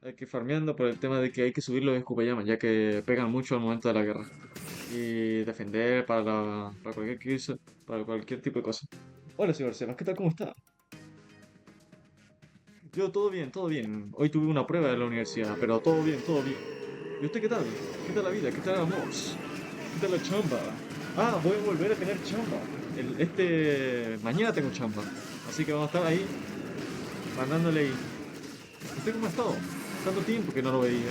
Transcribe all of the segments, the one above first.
hay que ir farmeando por el tema de que hay que subir los escupallamas, ya que pegan mucho al momento de la guerra. Y defender para cualquier cosa, para cualquier tipo de cosa. Hola, señor Sebas, ¿qué tal? ¿Cómo está? Yo todo bien, todo bien. Hoy tuve una prueba en la universidad, pero todo bien, todo bien. ¿Y usted qué tal? ¿Qué tal la vida? ¿Qué tal el amor? ¿Qué tal la chamba? Ah, voy a volver a tener chamba. Mañana tengo chamba. Así que vamos a estar ahí mandándole ahí. ¿Usted cómo ha estado? Tanto tiempo que no lo veía.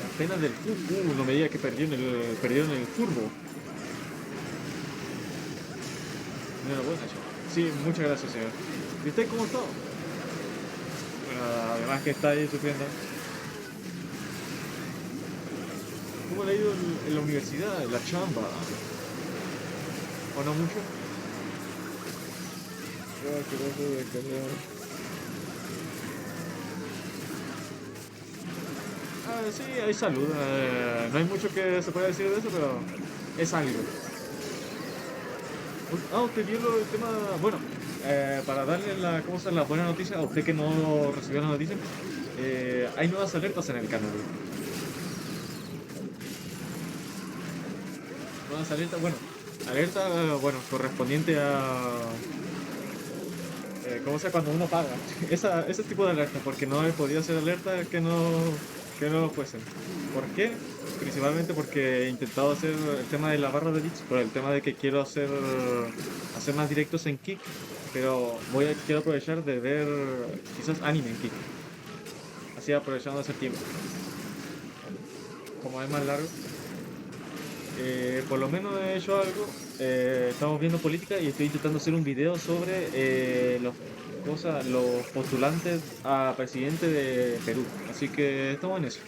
Las penas del fútbol. No me diga que perdieron el turbo. Enhorabuena, señor. Sí, muchas gracias, señor. ¿Y usted cómo ha estado? Bueno, además que está ahí sufriendo. ¿Cómo le ha ido en la universidad, en la chamba? ¿O no mucho? Ah, qué loco de genial. Sí, hay salud. No hay mucho que se pueda decir de eso, pero es algo. Usted vio el tema. Bueno, para darle ¿cómo se llama? La buena noticia a usted que no recibió la noticia, hay nuevas alertas en el canal. Nuevas alertas, bueno, alerta, bueno, correspondiente a. ¿Cómo se llama? Cuando uno paga. Ese tipo de alerta, porque no he podido hacer alertas que no lo fuesen. ¿Por qué? Principalmente porque he intentado hacer el tema de la barra de bits, por el tema de que quiero hacer más directos en Kick, pero quiero aprovechar de ver quizás anime en Kick, así aprovechando ese tiempo. Como es más largo, por lo menos he hecho algo. Estamos viendo política y estoy intentando hacer un video sobre los postulantes a presidente de Perú. Así que estamos en eso.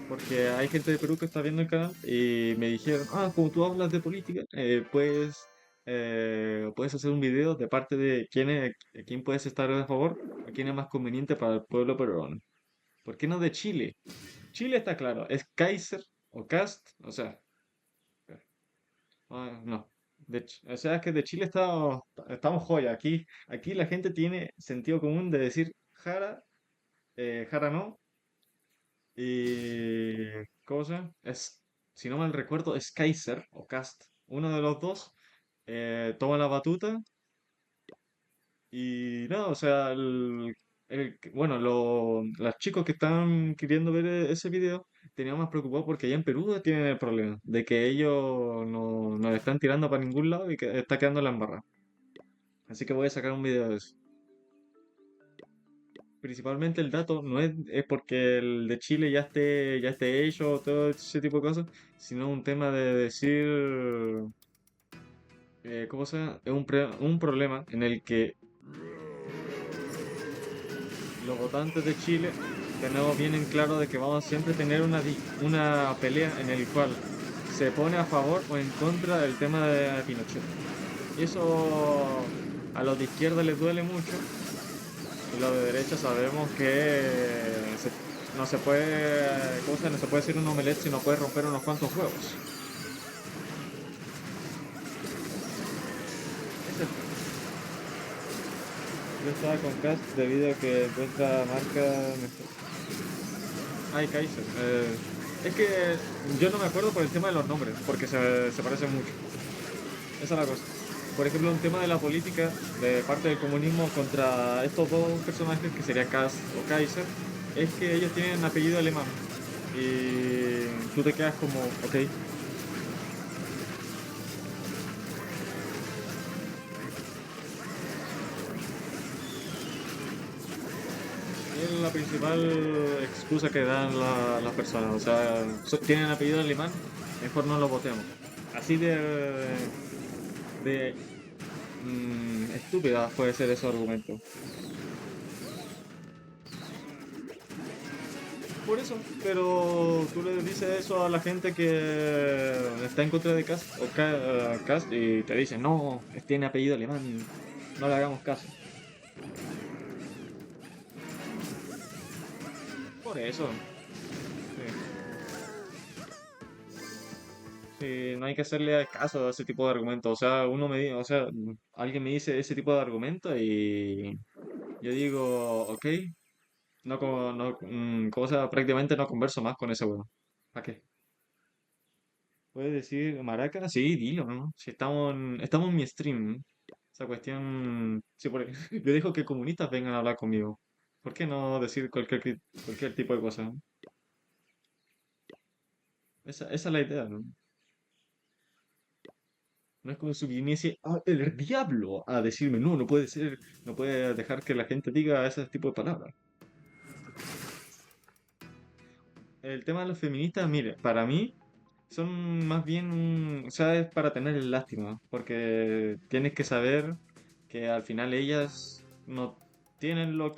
Porque hay gente de Perú que está viendo el canal y me dijeron, como tú hablas de política, puedes hacer un video de parte de quién puedes estar a favor o quién es más conveniente para el pueblo peruano. ¿Por qué no de Chile? Chile está claro, es Kaiser o Cast, o sea, no. O sea, es que de Chile estamos joya. Aquí la gente tiene sentido común de decir Jara, Jara no, y ¿cómo se llama? Si no mal recuerdo, es Kaiser o Cast. Uno de los dos toma la batuta y no, o sea, bueno, los chicos que estaban queriendo ver ese video tenían más preocupados porque allá en Perú tienen el problema de que ellos no le están tirando para ningún lado y que está quedando la embarrada. Así que voy a sacar un video de eso. Principalmente el dato no es porque el de Chile ya esté hecho, todo ese tipo de cosas, sino un tema de decir, ¿cómo se llama? Es un problema en el que los votantes de Chile tenemos bien en claro de que vamos a siempre tener una pelea en el cual se pone a favor o en contra del tema de Pinochet. Y eso a los de izquierda les duele mucho. Y los de derecha sabemos que no se puede, ¿cómo se llama? No se puede hacer un omelette si no puede romper unos cuantos huevos. Es el tema. Yo estaba con Cast debido a que encuentra marca mejor. Ay, Kaiser. Es que yo no me acuerdo por el tema de los nombres, porque se parecen mucho. Esa es la cosa. Por ejemplo, un tema de la política de parte del comunismo contra estos dos personajes, que sería Kast o Kaiser, es que ellos tienen apellido alemán. Y tú te quedas como, ok. Es la principal excusa que dan las personas. O sea, tienen apellido alemán, mejor no lo votemos. Así de estúpida puede ser ese argumento. Por eso, pero tú le dices eso a la gente que está en contra de Cast y te dicen, no, tiene apellido alemán, no le hagamos caso. Por eso, sí, Sí, no hay que hacerle caso a ese tipo de argumentos. O sea, o sea, alguien me dice ese tipo de argumento y yo digo, ok, ¿cómo se llama? Prácticamente no converso más con ese weón. ¿Para qué? ¿Puedes decir maraca? Sí, dilo, ¿no? Si estamos en mi stream, ¿no? Esa cuestión, sí, yo digo que comunistas vengan a hablar conmigo. ¿Por qué no decir cualquier tipo de cosa? ¿No? Esa es la idea, ¿no? No es como si viniese el diablo a decirme, no, no puede ser, no puede dejar que la gente diga ese tipo de palabras. El tema de los feministas, mire, para mí son más bien, o sea, es para tener lástima, porque tienes que saber que al final ellas no tienen no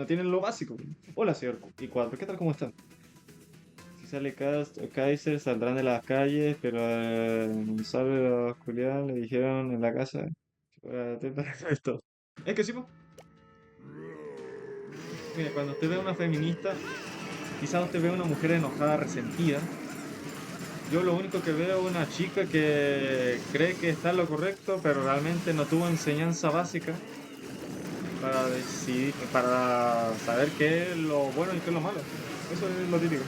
tienen lo básico. Hola, señor I4, ¿qué tal? ¿Cómo está? Si sale Kaiser, saldrán de las calles, pero sabe los Julián le dijeron en la casa. Atenta a esto. Es que sí, po. Mire, cuando usted ve a una feminista, quizás usted ve a una mujer enojada, resentida. Yo lo único que veo es una chica que cree que está en lo correcto, pero realmente no tuvo enseñanza básica para decidir, para saber qué es lo bueno y qué es lo malo. Eso es lo típico.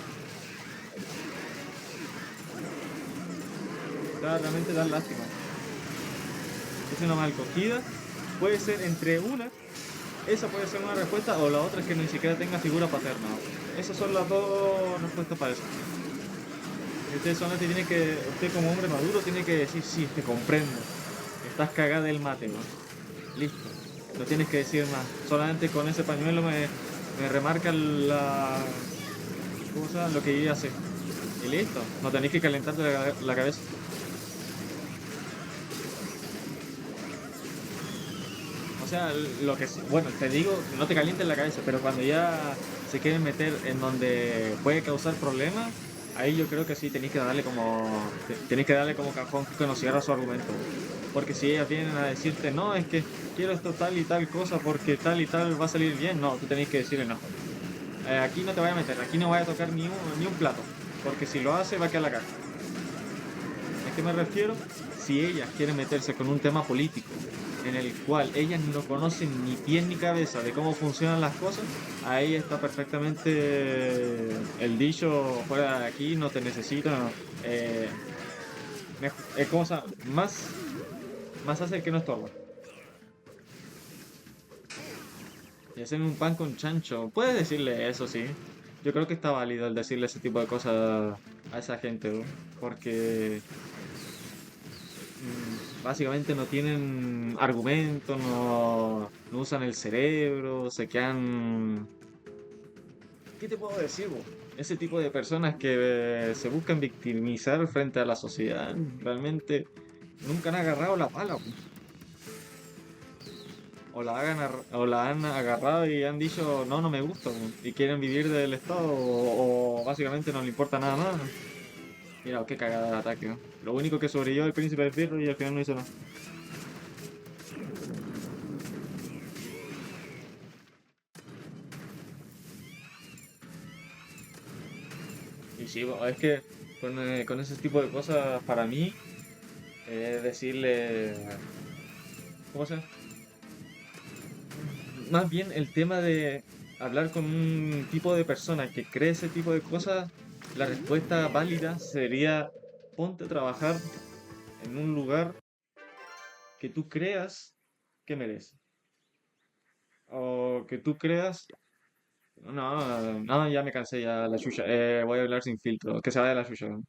Da, realmente da lástima. Es una mal cogida. Puede ser entre una, esa puede ser una respuesta, o la otra es que ni siquiera tenga figura paterna. Esas son las dos respuestas para eso. Y usted solamente usted como hombre maduro tiene que decir, sí, te comprendo. Estás cagada del mate, ¿no? Listo. No tienes que decir más. Solamente con ese pañuelo me remarca ¿cómo se llama? Lo que ella hace. Y listo. No tenéis que calentarte la cabeza. O sea, bueno, te digo, no te calientes la cabeza, pero cuando ya se quieren meter en donde puede causar problemas, ahí yo creo que sí tenéis que darle tenéis que darle como cajón que no cierra su argumento. Porque si ellas vienen a decirte, no, es que quiero esto tal y tal cosa porque tal y tal va a salir bien, no, tú tenéis que decirle no. Aquí no te voy a meter, aquí no voy a tocar ni un plato, porque si lo hace va a quedar la caja. ¿A qué me refiero? Si ellas quieren meterse con un tema político en el cual ellas no conocen ni pies ni cabeza de cómo funcionan las cosas, ahí está perfectamente el dicho, fuera de aquí, no te necesito. No. Eh, es como, más hace el que no estorba. Y hacen un pan con chancho. Puedes decirle eso, sí. Yo creo que está válido el decirle ese tipo de cosas a esa gente, ¿no? Porque básicamente no tienen argumentos, no usan el cerebro, se quedan... ¿Qué te puedo decir, bo? Ese tipo de personas que se buscan victimizar frente a la sociedad, realmente nunca han agarrado la pala, bo. O la han agarrado y han dicho, no, no me gusta, bo, y quieren vivir del Estado, o básicamente no le importa nada más. Mira, qué cagada de ataque, ¿no? Lo único que sobrevivió el príncipe de Pirro y al final no hizo nada. Y sí, es que con ese tipo de cosas, para mí, decirle, ¿cómo se llama? Más bien el tema de hablar con un tipo de persona que cree ese tipo de cosas, la respuesta válida sería ponte a trabajar en un lugar que tú creas que merece. O que tú creas, no, no, ya me cansé, ya la chucha, voy a hablar sin filtro, que se vaya la chucha, ¿no?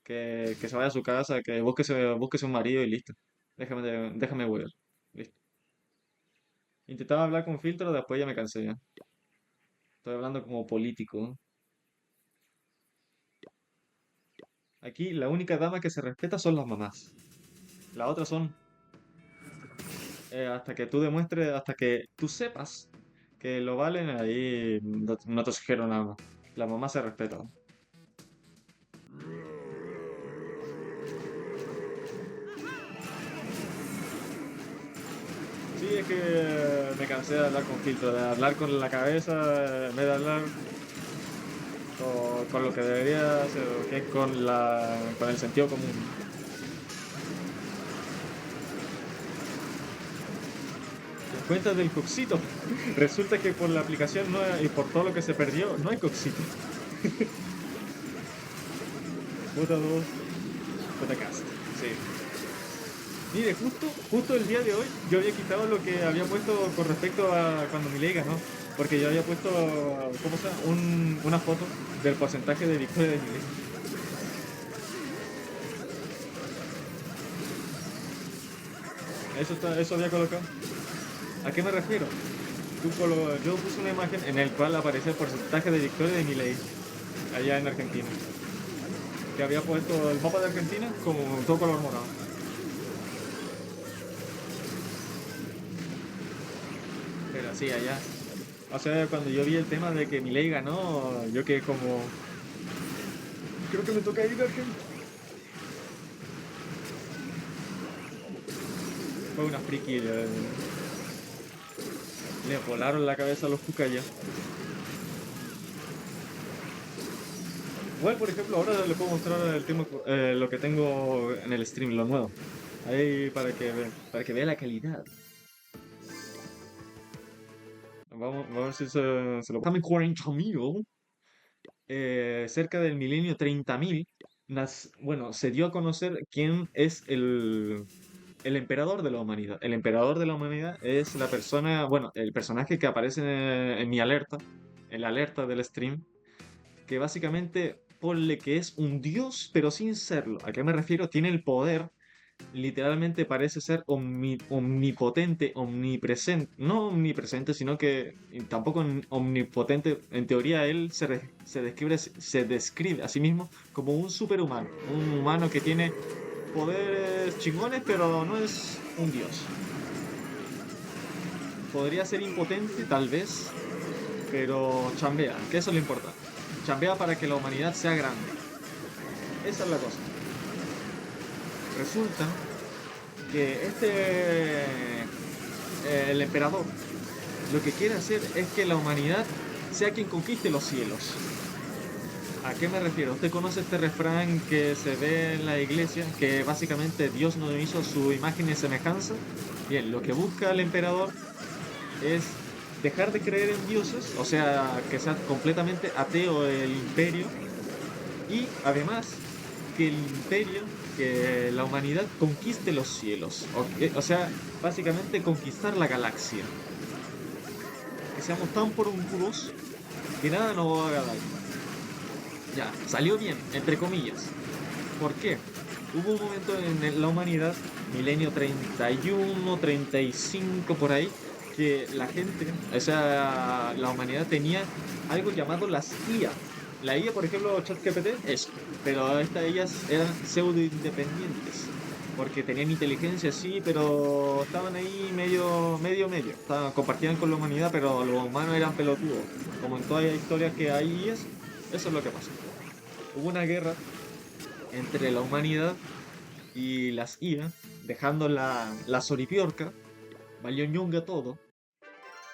Que se vaya a su casa, que búsquese un marido y listo. Déjame huir. Listo. Intentaba hablar con filtro, después ya me cansé ya. Estoy hablando como político. Aquí la única dama que se respeta son las mamás. Las otras son hasta que tú demuestres, hasta que tú sepas que lo valen, ahí no te sugiero nada más. La mamá se respeta. Sí, es que me cansé de hablar con filtro, de hablar con la cabeza, en vez de hablar. con lo que debería ser, que es con el sentido común. Las cuentas del Coxito. Resulta que por la aplicación y por todo lo que se perdió, no hay Coxito. J2, JCast. Sí. Mire, justo el día de hoy yo había quitado lo que había puesto con respecto a cuando Milei ganó. Porque yo había puesto, ¿cómo se llama? Una foto del porcentaje de victoria de Milei. Eso había colocado. ¿A qué me refiero? Yo puse una imagen en el cual aparecía el porcentaje de victoria de Milei allá en Argentina. Que había puesto el mapa de Argentina como todo color morado. Pero sí, allá. O sea, cuando yo vi el tema de que Milei ganó, yo quedé como... Creo que me toca ir a Argentina. Fue una friki. Le volaron la cabeza a los cucayas. Igual, por ejemplo, ahora les puedo mostrar el tema, lo que tengo en el stream, lo nuevo. Ahí para que vea la calidad. Vamos a ver si se lo... Dame 40.000. Cerca del milenio 30.000. Bueno, se dio a conocer quién es el emperador de la humanidad. El emperador de la humanidad es la persona, bueno, el personaje que aparece en mi alerta, en la alerta del stream, que básicamente ponle que es un dios, pero sin serlo. ¿A qué me refiero? Tiene el poder, literalmente parece ser omnipotente, omnipresente, no omnipresente, sino que tampoco omnipotente. En teoría él se describe a sí mismo como un superhumano, un humano que tiene poderes chingones, pero no es un dios. Podría ser impotente, tal vez, pero chambea, que eso es lo importante. Chambea para que la humanidad sea grande. Esa es la cosa. Resulta que el emperador, lo que quiere hacer es que la humanidad sea quien conquiste los cielos. ¿A qué me refiero? Usted conoce este refrán que se ve en la iglesia, que básicamente Dios nos hizo su imagen y semejanza. Bien, lo que busca el emperador es dejar de creer en dioses, o sea, que sea completamente ateo el imperio, y además que el imperio, que la humanidad conquiste los cielos, o sea, básicamente conquistar la galaxia, que seamos tan porunguros que nada nos haga daño. Ya, salió bien, entre comillas. ¿Por qué? Hubo un momento en la humanidad, milenio 31, 35 por ahí, que la gente, o sea, la humanidad tenía algo llamado las IA. La IA, por ejemplo, ChatGPT, eso. Pero ellas eran pseudo independientes. Porque tenían inteligencia, sí, pero estaban ahí medio. Compartían con la humanidad, pero los humanos eran pelotudos. Como en todas las historias que hay IAs, eso es lo que pasó. Hubo una guerra entre la humanidad y las IA, dejando la Soripiorca, valió ñonga todo.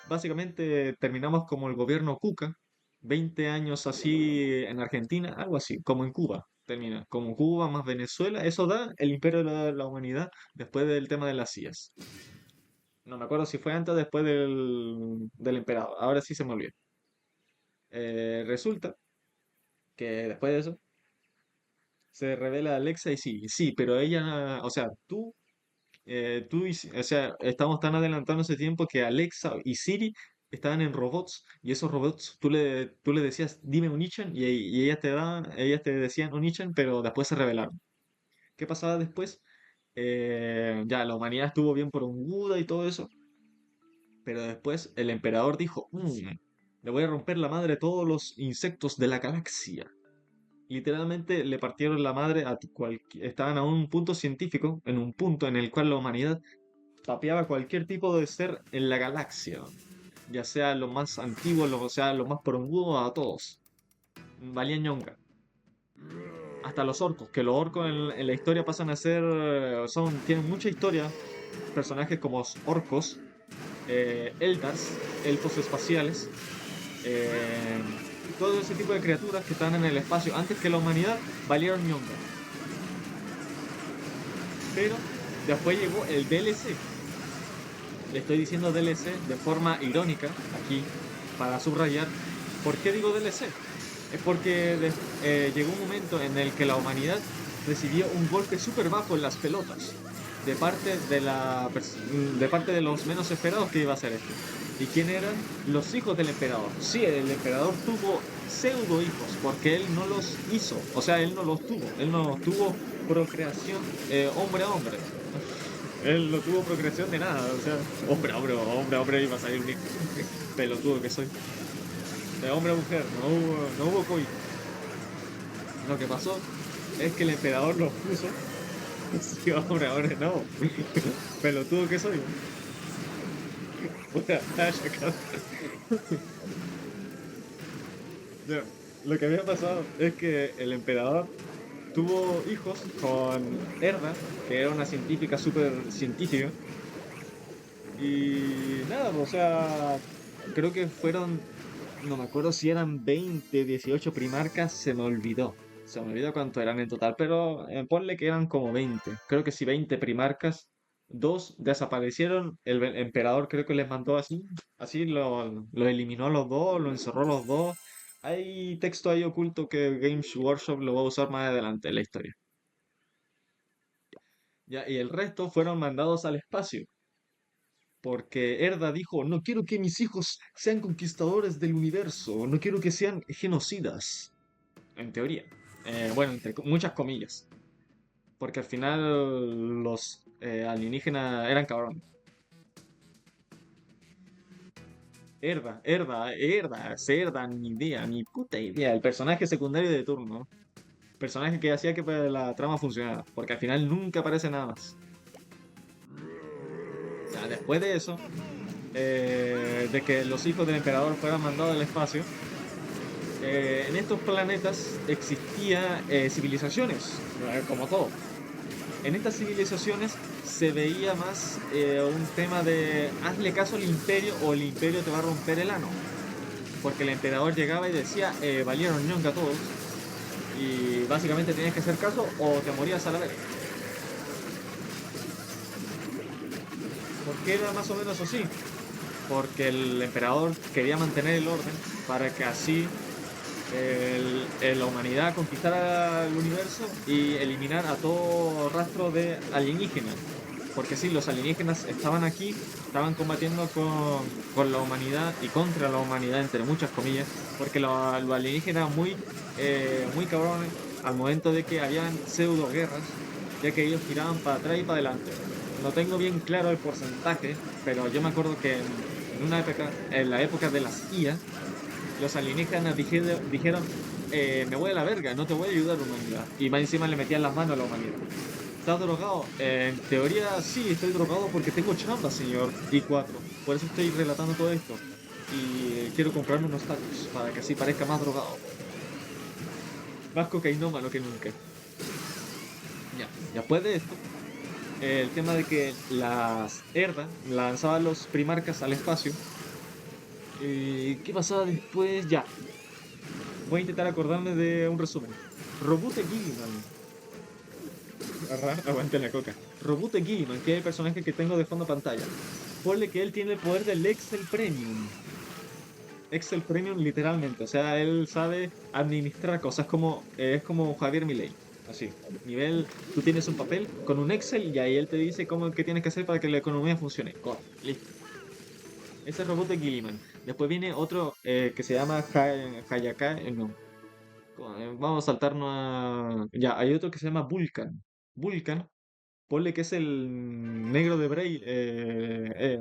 Básicamente terminamos como el gobierno Cuca, 20 años así en Argentina, algo así, como en Cuba. Termina como Cuba más Venezuela, eso da el imperio de la humanidad después del tema de las IAs. No me acuerdo si fue antes o después del emperador, ahora sí se me olvidó. Resulta que después de eso se revela Alexa y sí, pero ella, o sea, o sea, estamos tan adelantados ese tiempo que Alexa y Siri estaban en robots y esos robots tú le decías, dime un Nichan y ellas te decían un Nichan, pero después se revelaron. ¿Qué pasaba después? Ya, la humanidad estuvo bien por un Buda y todo eso, pero después el emperador dijo, le voy a romper la madre a todos los insectos de la galaxia. Literalmente le partieron la madre estaban a un punto científico, en un punto en el cual la humanidad tapeaba cualquier tipo de ser en la galaxia, ya sea los más antiguos, o sea, los más porongudos, a todos. Valían ñonga. Hasta los orcos, que los orcos en la historia pasan a ser, tienen mucha historia, personajes como orcos, Eldars, elfos espaciales, eh, todo ese tipo de criaturas que están en el espacio antes que la humanidad valieron ñonga. Pero después llegó el DLC. Le estoy diciendo DLC de forma irónica aquí para subrayar. ¿Por qué digo DLC? Es porque llegó un momento en el que la humanidad recibió un golpe súper bajo en las pelotas de parte de los menos esperados que iba a ser esto. ¿Y quién eran? Los hijos del emperador. Sí, el emperador tuvo pseudo hijos porque él no los hizo, o sea, él no tuvo procreación hombre a hombre. Él no tuvo procreación de nada, o sea, hombre a hombre iba a salir un hijo. Pelotudo que soy. De hombre a mujer, no hubo coito. Lo que pasó es que el emperador los puso. Sí, hombre, ahora no. Pelotudo que soy. Puta, ya, lo que había pasado es que el emperador tuvo hijos con Erda, que era una científica súper científica. Y nada, o sea, creo que fueron, no me acuerdo si eran 20, 18 primarcas, se me olvidó. Se me olvidó cuánto eran en total, pero ponle que eran como 20. Creo que si 20 primarcas, dos desaparecieron, emperador creo que les mandó así lo eliminó a los dos, lo encerró a los dos. Hay texto ahí oculto que Games Workshop lo va a usar más adelante en la historia. Ya, y el resto fueron mandados al espacio. Porque Erda dijo, no quiero que mis hijos sean conquistadores del universo, no quiero que sean genocidas, en teoría. Bueno, entre muchas comillas, porque al final los alienígenas eran cabrones. Cerda, ni idea, ni puta idea. El personaje secundario de turno, personaje que hacía que pues, la trama funcionara, porque al final nunca aparece nada más. O sea, después de eso, de que los hijos del emperador fueran mandados al espacio, en estos planetas existía civilizaciones, como todo. En estas civilizaciones se veía más un tema de hazle caso al imperio o el imperio te va a romper el ano. Porque el emperador llegaba y decía, valieron ñonga todos. Y básicamente tenías que hacer caso o te morías a la vez. ¿Por qué era más o menos así? Porque el emperador quería mantener el orden para que así la humanidad conquistara el universo y eliminar a todo rastro de alienígenas. Porque sí, los alienígenas estaban aquí, estaban combatiendo con la humanidad y contra la humanidad, entre muchas comillas, porque los alienígenas muy cabrones al momento de que habían pseudo guerras, ya que ellos tiraban para atrás y para adelante. No tengo bien claro el porcentaje, pero yo me acuerdo que en una época, en la época de las IA, los alienígenas dijeron, me voy a la verga, no te voy a ayudar humanidad. Y más encima le metían las manos a la humanidad. ¿Estás drogado? En teoría sí, estoy drogado porque tengo chamba, señor I4. Por eso estoy relatando todo esto. Y quiero comprarme unos tacos para que así parezca más drogado. Más cocainómano que nunca. Ya, después de esto, el tema de que las Herda lanzaban los primarcas al espacio. ¿Qué pasaba después? Ya, voy a intentar acordarme de un resumen. Robute Gilliman. Ajá, aguante la coca. Robute Gilliman, que es el personaje que tengo de fondo pantalla. Ponle que él tiene el poder del Excel Premium. Excel Premium literalmente. O sea, él sabe administrar cosas como es como Javier Milei. Así. Nivel, tú tienes un papel con un Excel y ahí él te dice cómo qué tienes que hacer para que la economía funcione. Listo. Ese es Robute Gilliman. Después viene otro que se llama Hayaka. No. Vamos a saltarnos a. Ya, hay otro que se llama Vulcan. Vulcan, ponle que es el negro de Braille.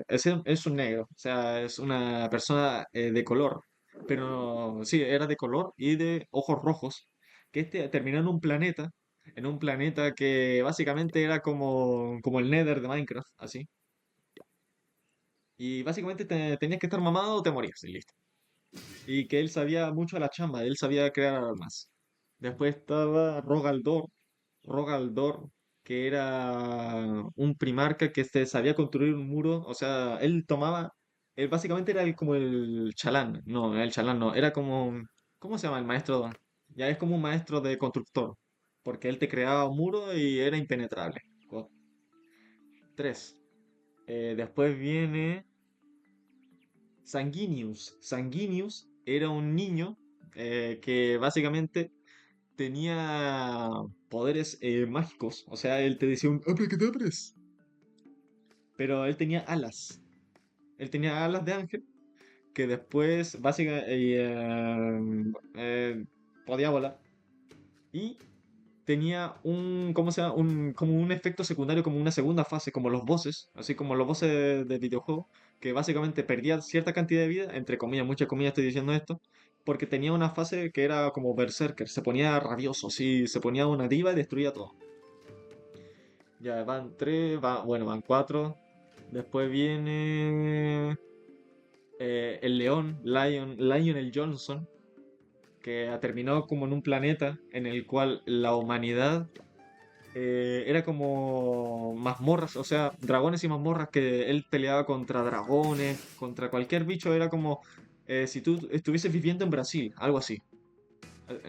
Es un negro, o sea, es una persona de color. Pero sí, era de color y de ojos rojos. Que este terminó en un planeta que básicamente era como el Nether de Minecraft, así. Y básicamente tenías que estar mamado o te morías, y listo. Y que él sabía mucho a la chamba, él sabía crear armas. Después estaba Rogaldor, que era un primarca que sabía construir un muro, o sea, él básicamente era como el chalán, no, el chalán no, era ¿Cómo se llama el maestro? Ya es como un maestro de constructor, porque él te creaba un muro y era impenetrable. God. 3. Después viene Sanguinius. Sanguinius era un niño que básicamente tenía poderes mágicos. O sea, él te decía un abracadabras. Pero él tenía alas. Él tenía alas de ángel que después básicamente podía volar. Y tenía un, ¿cómo se llama? Como un efecto secundario, como una segunda fase, como los bosses, así como los bosses de videojuego, que básicamente perdía cierta cantidad de vida, entre comillas, muchas comillas estoy diciendo esto, porque tenía una fase que era como Berserker, se ponía rabioso, sí, se ponía una diva y destruía todo. Ya van tres, bueno, van cuatro. Después viene el león, Lionel Johnson, que terminó como en un planeta en el cual la humanidad era como mazmorras, o sea, dragones y mazmorras que él peleaba contra dragones, contra cualquier bicho, era como si tú estuvieses viviendo en Brasil, algo así.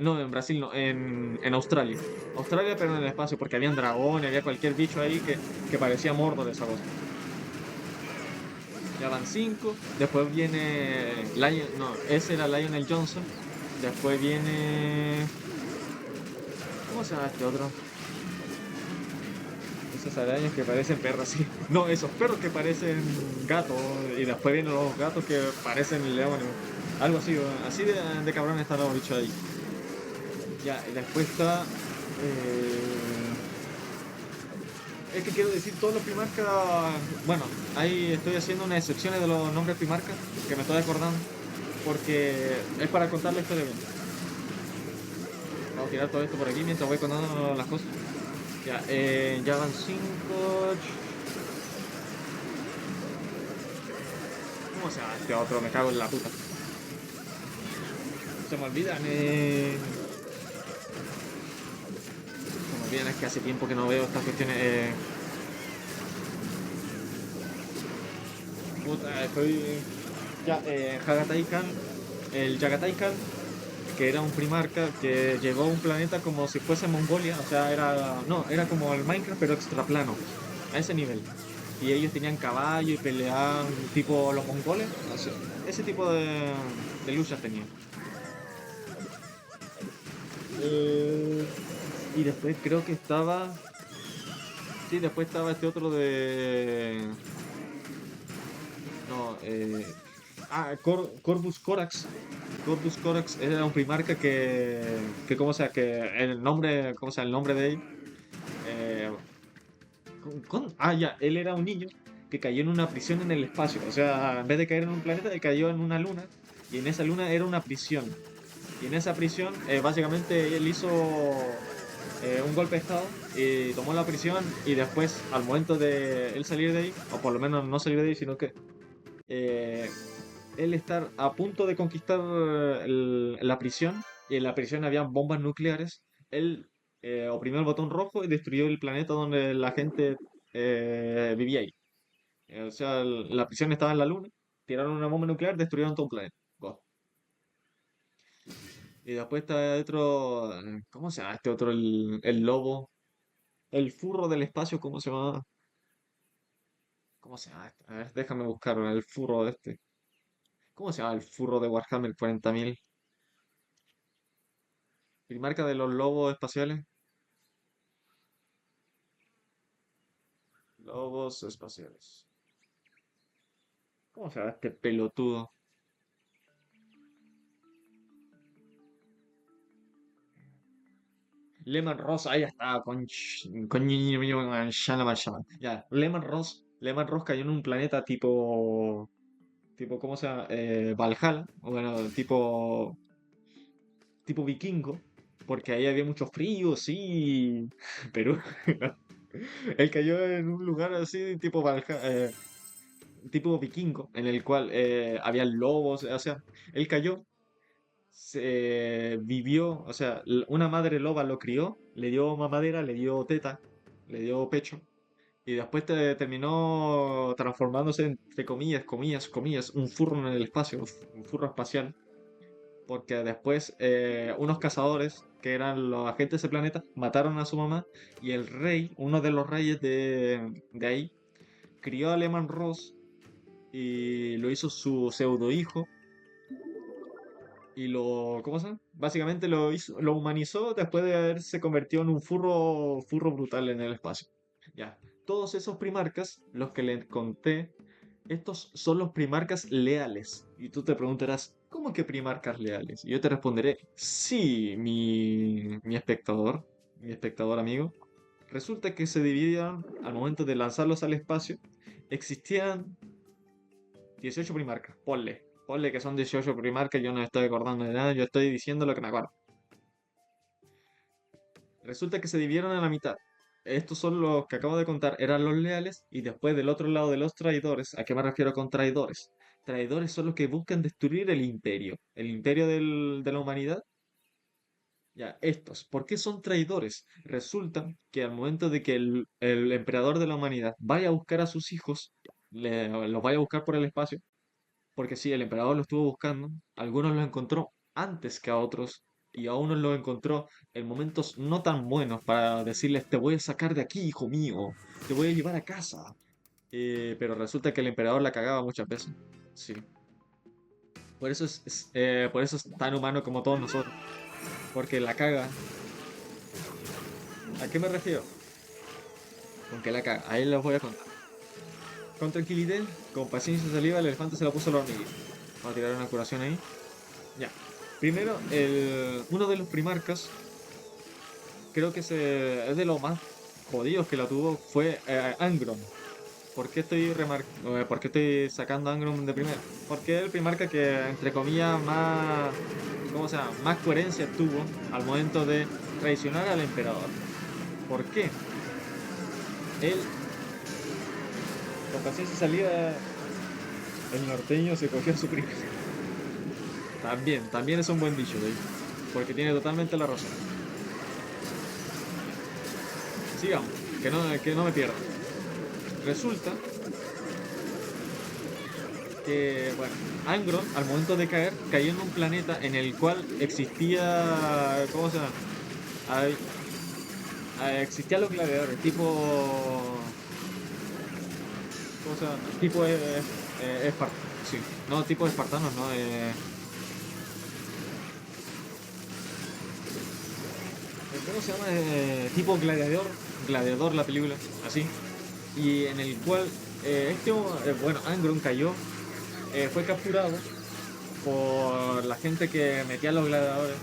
No, en Brasil no, en Australia. Australia, pero en el espacio, porque habían dragones, había cualquier bicho ahí que parecía Mordor de esa cosa. Ya van cinco. Después viene no, ese era Lionel Johnson. Después viene. ¿Cómo se llama este otro? Esas arañas que parecen perros, sí. No, esos perros que parecen gatos. Y después vienen los gatos que parecen leones. Algo así, así de cabrón están los bichos ahí. Ya, y después está. eh, Es que quiero decir todos los primarcas. Bueno, ahí estoy haciendo unas excepciones de los nombres primarcas que me estoy acordando. Porque es para contar la historia bien. Vamos a tirar todo esto por aquí mientras voy contando las cosas. Ya, ya van cinco. ¿Cómo se llama este otro? Me cago en la puta. Se me olvidan, se me olvidan, es que hace tiempo que no veo estas cuestiones. Puta, estoy. Ya, Hagatai Khan, el Yagatai Khan, que era un primarca que llegó a un planeta como si fuese Mongolia, o sea, era. No, era como el Minecraft, pero extraplano, a ese nivel. Y ellos tenían caballo y peleaban tipo los mongoles, ese tipo de luchas tenían. Eh, y después creo que estaba. Sí, después estaba este otro de. No, Corvus Corax. Corvus Corax era un primarca que como sea, que el nombre, como sea, el nombre de él. eh, ya, él era un niño que cayó en una prisión en el espacio. O sea, en vez de caer en un planeta, él cayó en una luna. Y en esa luna era una prisión. Y en esa prisión, básicamente, él hizo un golpe de estado y tomó la prisión. Y después, al momento de él salir de ahí, o por lo menos no salir de ahí, sino que eh, él estar a punto de conquistar la prisión, y en la prisión había bombas nucleares, él oprimió el botón rojo y destruyó el planeta donde la gente vivía ahí. O sea, la prisión estaba en la luna, tiraron una bomba nuclear, destruyeron todo un planeta. God. Y después está otro, ¿cómo se llama este otro? El lobo, el furro del espacio, ¿cómo se llama? ¿Cómo se llama este? A ver, déjame buscar el furro de este. ¿Cómo se llama el furro de Warhammer 40.000? ¿El marca de los lobos espaciales? Lobos espaciales. ¿Cómo se llama este pelotudo? Lemon Ross, ahí está, ya, Lemon Ross. Lemon Ross cayó en un planeta tipo, ¿cómo se llama? Valhalla, o bueno, tipo vikingo, porque ahí había mucho frío, sí, Perú. Él cayó en un lugar así, tipo Valhalla, tipo vikingo, en el cual había lobos, o sea, él cayó, se vivió, o sea, una madre loba lo crió, le dio mamadera, le dio teta, le dio pecho, y después terminó transformándose entre comillas, comillas, comillas, un furro en el espacio, un furro espacial. porque después unos cazadores, que eran los agentes de ese planeta, mataron a su mamá y el rey, uno de los reyes de ahí, crió a Lehman Ross y lo hizo su pseudo hijo y lo, ¿cómo se llama? Básicamente lo hizo, lo humanizó después de haberse convertido en un furro brutal en el espacio. Ya, todos esos primarcas, los que les conté, estos son los primarcas leales. Y tú te preguntarás, ¿cómo que primarcas leales? Y yo te responderé, sí, mi espectador amigo. Resulta que se dividían al momento de lanzarlos al espacio. Existían 18 primarcas, ponle que son 18 primarcas, yo no me estoy acordando de nada, yo estoy diciendo lo que me acuerdo. Resulta que se dividieron a la mitad. Estos son los que acabo de contar, eran los leales, y después del otro lado de los traidores, ¿a qué me refiero con traidores? Traidores son los que buscan destruir el imperio de la humanidad. Ya, estos, ¿por qué son traidores? Resulta que al momento de que el emperador de la humanidad vaya a buscar a sus hijos, los vaya a buscar por el espacio, porque sí, el emperador lo estuvo buscando, algunos los encontró antes que a otros, y a unos los encontró en momentos no tan buenos para decirles, te voy a sacar de aquí, hijo mío, te voy a llevar a casa. Pero resulta que el emperador la cagaba muchas veces. Sí. Por eso por eso es tan humano como todos nosotros. Porque la caga. ¿A qué me refiero? Con que la caga. Ahí les voy a contar. Con tranquilidad, con paciencia y saliva, el elefante se la puso a la hormiguita. Vamos a tirar una curación ahí. Ya. Primero, uno de los primarcas, creo que es de los más jodidos que la tuvo, fue Angron. ¿Por qué estoy sacando a Angron de primero? Porque es el primarca que, entre comillas, más, ¿cómo se llama? Más coherencia tuvo al momento de traicionar al emperador. ¿Por qué? Él, con paciencia y salida, el norteño se cogió a su primo. También es un buen dicho, de ahí, porque tiene totalmente la razón. Sigamos, que no me pierda. Resulta que, bueno, Angron, al momento de caer, cayó en un planeta en el cual existía, ¿cómo se llama? Hay- Existían los gladiadores, ¿cómo se llama? Tipo sí, no, tipo espartanos, no, ¿cómo se llama? Tipo gladiador la película, así, y en el cual, bueno, Angron cayó, fue capturado por la gente que metía a los gladiadores,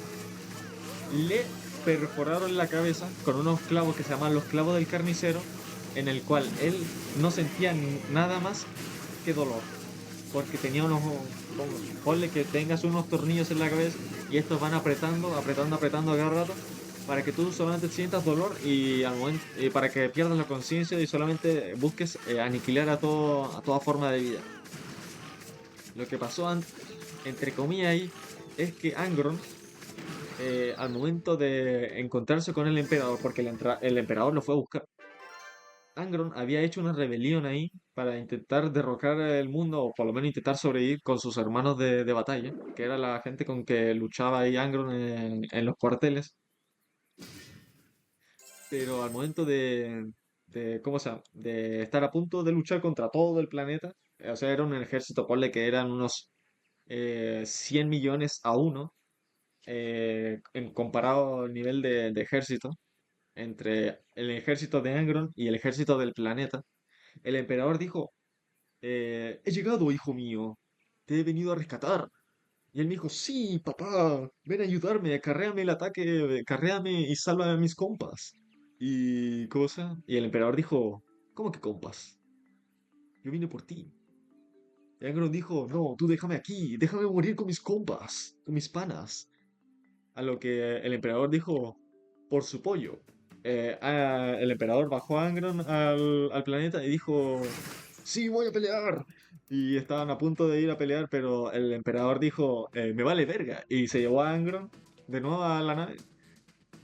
le perforaron la cabeza con unos clavos que se llaman los clavos del carnicero, en el cual él no sentía nada más que dolor, porque tenía ponle que tengas unos tornillos en la cabeza y estos van apretando a cada rato para que tú solamente sientas dolor y para que pierdas la conciencia y solamente busques aniquilar a toda forma de vida. Lo que pasó, entre comillas, ahí es que Angron, al momento de encontrarse con el emperador, porque el emperador lo fue a buscar, Angron había hecho una rebelión ahí para intentar derrocar el mundo, o por lo menos intentar sobrevivir con sus hermanos de batalla, que era la gente con que luchaba ahí Angron en los cuarteles. Pero al momento ¿cómo se llama? De estar a punto de luchar contra todo el planeta, o sea, era un ejército, ponle que eran unos 100 millones a uno, en comparado al nivel de ejército, entre el ejército de Angron y el ejército del planeta, el emperador dijo, he llegado, hijo mío, te he venido a rescatar. Y él me dijo, sí, papá, ven a ayudarme, carréame el ataque, carréame y salva a mis compas. Y cosa, y el emperador dijo, ¿cómo que compas? Yo vine por ti. Y Angron dijo, no, tú déjame aquí, déjame morir con mis compas, con mis panas. A lo que el emperador dijo, por su pollo. El emperador bajó a Angron al planeta y dijo, sí, voy a pelear. Y estaban a punto de ir a pelear, pero el emperador dijo, me vale verga. Y se llevó a Angron de nuevo a la nave.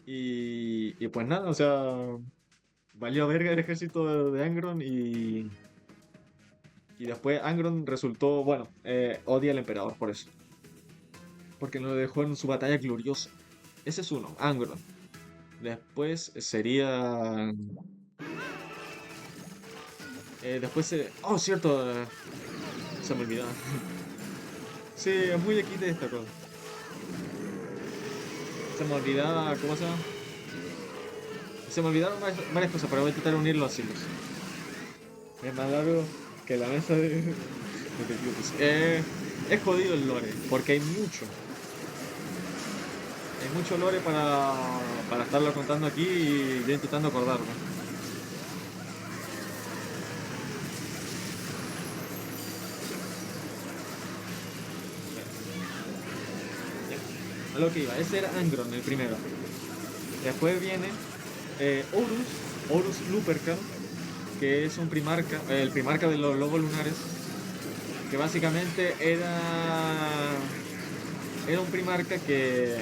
Y pues nada, o sea, valió verga el ejército de Angron y después Angron resultó, bueno, odia al emperador por eso. porque lo dejó en su batalla gloriosa. Ese es uno, Angron. Después sería... Oh, cierto, se me olvidaba. Sí, es muy aquí de esta cosa. Se me olvidaba, ¿cómo se llama? Se me olvidaron varias cosas, pero voy a intentar unirlo así. Es más largo que la mesa de Piupis. Es jodido el lore, porque hay mucho lore para estarlo contando aquí y yo intentando acordarme. Ya, a lo que iba, ese era Angron, el primero. Después viene Horus Lupercal, que es un primarca, el primarca de los lobos lunares, que básicamente era un primarca que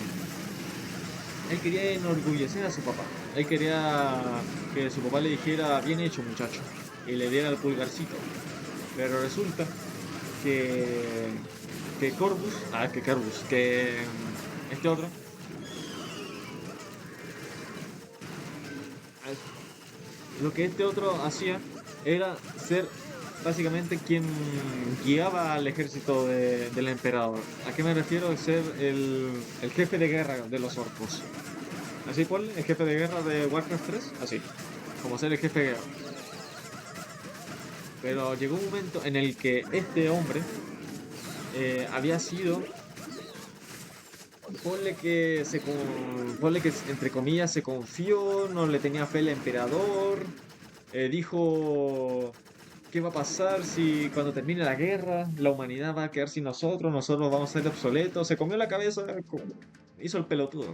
él quería enorgullecer a su papá. Él quería que su papá le dijera, bien hecho muchacho, y le diera el pulgarcito. Pero resulta que, que Corvus, que este otro, lo que este otro hacía era ser básicamente quien guiaba al ejército del emperador. ¿A qué me refiero? Ser el jefe de guerra de los orcos. Así ponle, el jefe de guerra de Warcraft 3, así, como ser el jefe de guerra. Pero llegó un momento en el que este hombre había sido, ponle que entre comillas se confió, no le tenía fe al emperador, dijo, ¿qué va a pasar si cuando termine la guerra la humanidad va a quedar sin nosotros, nosotros vamos a ser obsoletos? Se comió la cabeza, hizo el pelotudo.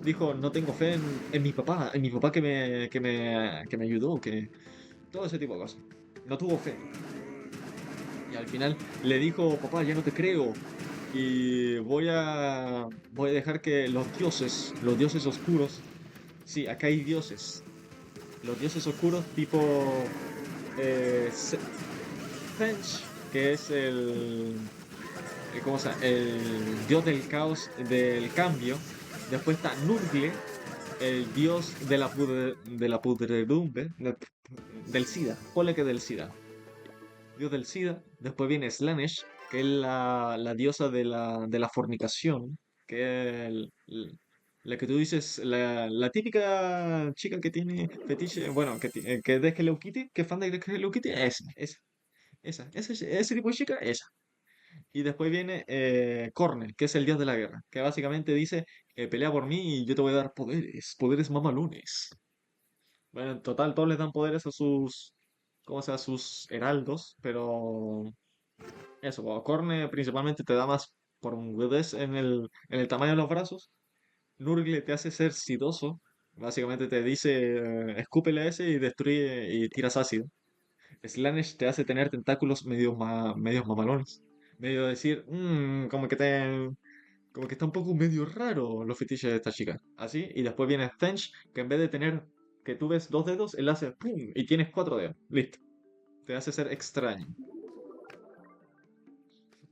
Dijo, no tengo fe en mi papá que me ayudó, que todo ese tipo de cosas. No tuvo fe. Y al final le dijo, papá, ya no te creo. Y voy a dejar que los dioses oscuros, sí, acá hay dioses. Los dioses oscuros tipo Zench, que es ¿cómo se llama? El dios del caos, del cambio. Después está Nurgle, el dios de la pudredumbre, del SIDA. Ponle que del SIDA. Dios del SIDA. Después viene Slanesh, que es la diosa de la fornicación, que es la que tú dices, la típica chica que tiene fetiche, bueno, que es de Hello Kitty, que es fan de Hello Kitty, ese tipo de chica, esa. Y después viene Corne, que es el dios de la guerra, que básicamente dice, pelea por mí y yo te voy a dar poderes mamalones. Bueno, en total todos les dan poderes a sus, ¿cómo se llama? A sus heraldos, pero eso, como Corne principalmente te da más por un huevés en el tamaño de los brazos. Nurgle te hace ser sidoso, básicamente te dice, escúpele a ese y destruye y tiras ácido. Slanesh te hace tener tentáculos medios mamalones. Medio decir, como que está un poco medio raro los fetiches de esta chica. Así, y después viene Zench, que en vez de tener que tú ves dos dedos, él hace ¡pum! Y tienes cuatro dedos. Listo. Te hace ser extraño.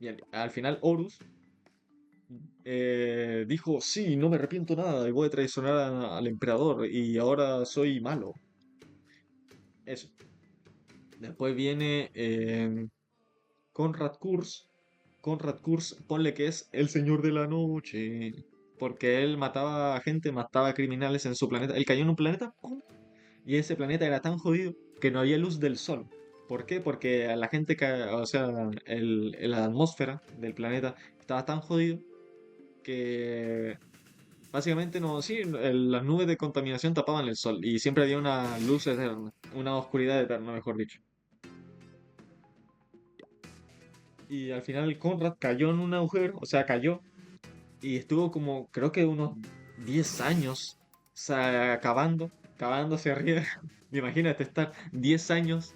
Y al final Horus dijo, sí, no me arrepiento nada y voy a traicionar al emperador y ahora soy malo. Eso. Después viene Conrad Kurz. Conrad Kurz, ponle que es el señor de la noche. Porque él mataba a gente, mataba a criminales en su planeta. Él cayó en un planeta, ¡pum! Y ese planeta era tan jodido que no había luz del sol. ¿Por qué? Porque a la gente, o sea, la atmósfera del planeta estaba tan jodido que básicamente no, sí, las nubes de contaminación tapaban el sol y siempre había una luz eterna, una oscuridad eterna, mejor dicho. Y al final Conrad cayó en un agujero, o sea, cayó y estuvo como, creo que unos 10 años, o sea, cavando hacia arriba. Imagínate estar 10 años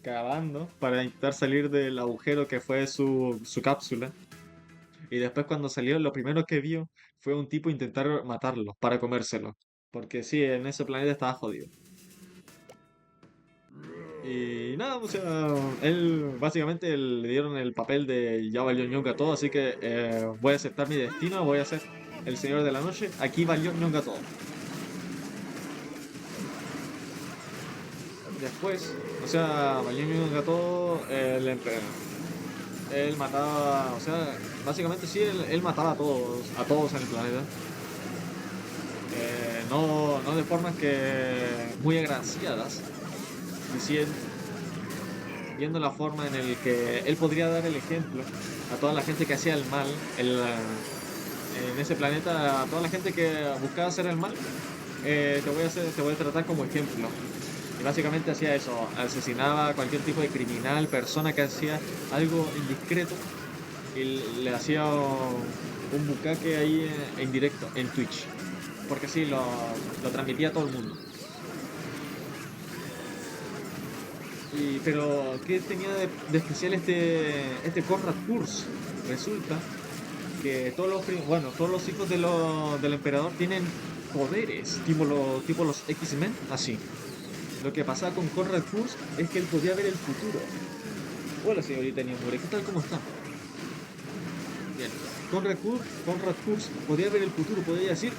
cavando para intentar salir del agujero que fue su cápsula. Y después cuando salió, lo primero que vio fue un tipo intentar matarlo para comérselo. Porque sí, en ese planeta estaba jodido. Y nada, o sea, él básicamente le dieron el papel de ya valió ñonga todo, así que voy a aceptar mi destino, voy a ser el señor de la noche, aquí valió ñonga todo. Después, o sea, valió ñonga todo, él mataba, o sea, básicamente sí, él mataba a todos en el planeta. No de formas que muy agraciadas, diciendo, viendo la forma en el que él podría dar el ejemplo a toda la gente que hacía el mal en ese planeta, a toda la gente que buscaba hacer el mal, te voy a tratar como ejemplo. Y básicamente hacía eso, asesinaba a cualquier tipo de criminal, persona que hacía algo indiscreto y le hacía un bucaque ahí en directo, en Twitch. Porque sí, lo transmitía a todo el mundo. Pero, ¿qué tenía de especial este Conrad Kurz? Resulta que bueno, todos los hijos del emperador tienen poderes, tipo los X-Men, así. Lo que pasaba con Conrad Kurz es que él podía ver el futuro. Hola, señorita Nimure, ¿qué tal? ¿Cómo está? Bien. Conrad Kurz podía ver el futuro, podía decir,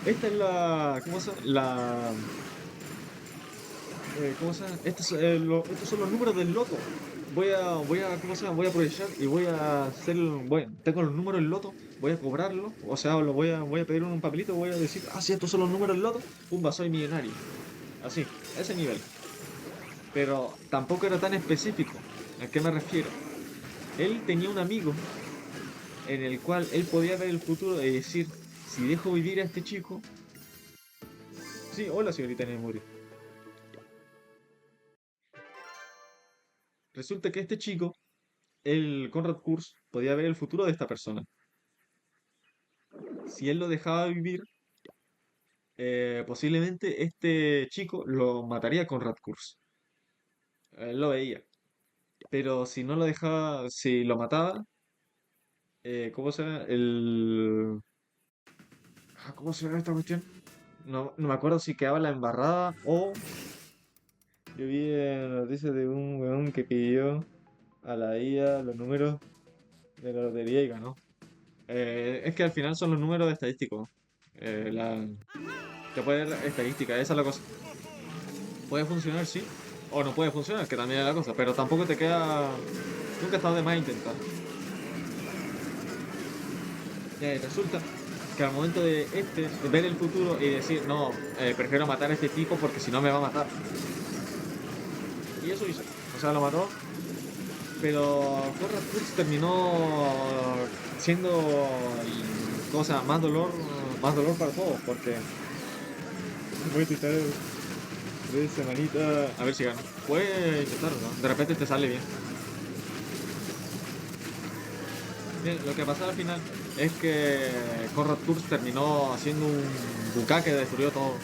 esta es ¿cómo se llama? ¿Cómo se llama? Estos son los números del loto. ¿Cómo se llama? Voy a aprovechar y voy a hacer, bueno, tengo los números del loto, voy a cobrarlo, o sea, voy a pedir un papelito, voy a decir, sí, estos son los números del loto, pumba, soy millonario. Así, a ese nivel. Pero tampoco era tan específico. ¿A qué me refiero? Él tenía un amigo en el cual él podía ver el futuro y decir, si dejo vivir a este chico, sí, hola señorita Nemuri. Resulta que este chico, el Conrad Kurz, podía ver el futuro de esta persona. Si él lo dejaba vivir, posiblemente este chico lo mataría con Radcurse. Él lo veía. Pero si no lo dejaba, si lo mataba, ¿cómo se llama? ¿Cómo se llama esta cuestión? No me acuerdo si quedaba la embarrada o yo vi noticias de un weón que pidió a la IA los números de la lotería y ganó. Es que al final son los números estadísticos. Te puede dar estadística, esa es la cosa. Puede funcionar, sí, o no puede funcionar, que también es la cosa, pero tampoco te queda. Nunca está de más intentar. Resulta que al momento de ver el futuro y decir, no, prefiero matar a este tipo porque si no me va a matar. Y eso hizo. O sea, lo mató, pero Conrad Kurz terminó siendo cosa más dolor para todos, porque voy a intentar 3 semanitas a ver si gano. Puedes intentarlo, ¿no? De repente te sale bien. Bien, lo que pasa al final es que Conrad Kurz terminó haciendo un bucaque que destruyó todo.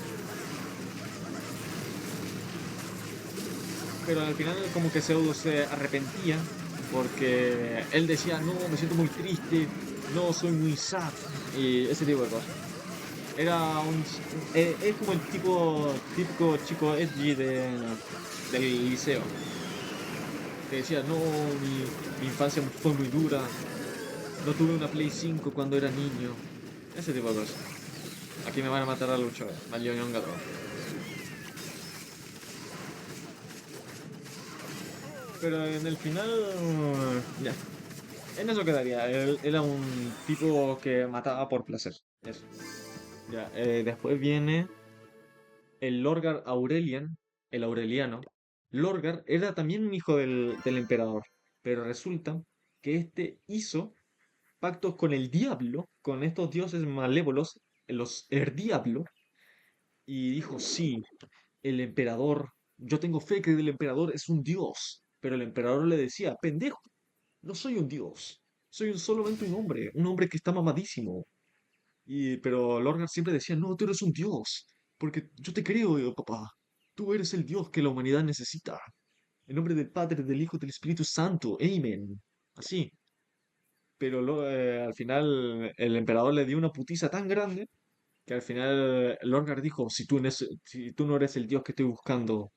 Pero al final como que Pseudo se arrepentía porque él decía, no, me siento muy triste, no, soy muy sad y ese tipo de cosas. Era es como el típico chico edgy del liceo, que decía, no, mi infancia fue muy dura, no tuve una Play 5 cuando era niño, ese tipo de cosas. Aquí me van a matar a Lucho, al Ñoño Gato. Pero en el final, ya, en eso quedaría. Él era un tipo que mataba por placer. Eso. Ya, después viene el Lorgar Aurelian, el Aureliano. Lorgar era también un hijo del emperador, pero resulta que este hizo pactos con el diablo, con estos dioses malévolos, los Diablo, y dijo, sí, el emperador, yo tengo fe que el emperador es un dios, pero el emperador le decía, pendejo, no soy un dios, soy solamente un hombre que está mamadísimo. Pero Lorgar siempre decía, no, tú eres un dios, porque yo te creo, papá, tú eres el dios que la humanidad necesita. En nombre del Padre, del Hijo, y del Espíritu Santo, amén. Así. Pero al final el emperador le dio una putiza tan grande que al final Lorgar dijo, si tú no eres el dios que estoy buscando,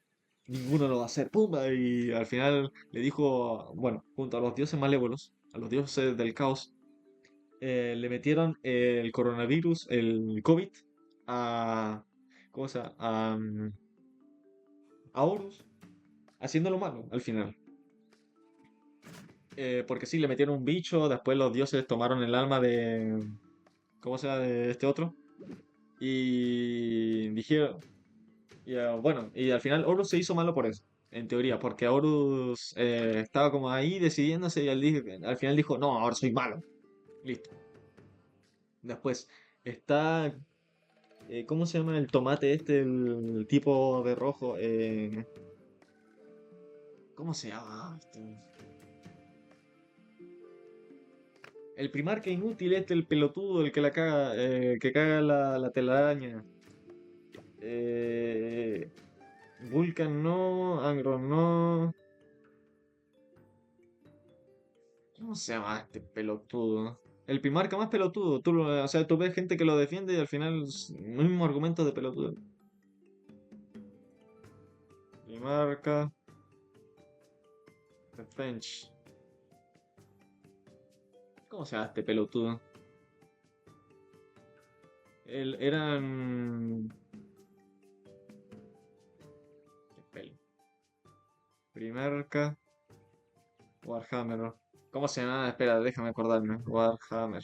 ninguno lo va a hacer, ¡pumba! Y al final le dijo, bueno, junto a los dioses malévolos, a los dioses del caos, le metieron el coronavirus, el COVID, a, ¿cómo se llama? A Horus, haciéndolo malo al final. Porque sí, le metieron un bicho, después los dioses tomaron el alma de, ¿cómo se llama? De este otro. Y dijeron, y, bueno, y al final Horus se hizo malo por eso, en teoría, porque Horus estaba como ahí decidiéndose y al final dijo, no, ahora soy malo. Listo. Después está, ¿cómo se llama el tomate este, el tipo de rojo? ¿Cómo se llama? El Primarca inútil este, el pelotudo, el que la caga, que caga la telaraña. Eh, Vulcan no, Angron no. ¿Cómo se llama este pelotudo? El Primarca más pelotudo. O sea, tú ves gente que lo defiende y al final es el mismo argumento de pelotudo. Primarca, French. ¿Cómo se llama este pelotudo? Eran. ¿Qué pelo? Primarca, Warhammer. ¿Cómo se llama? Espera, déjame acordarme. Warhammer.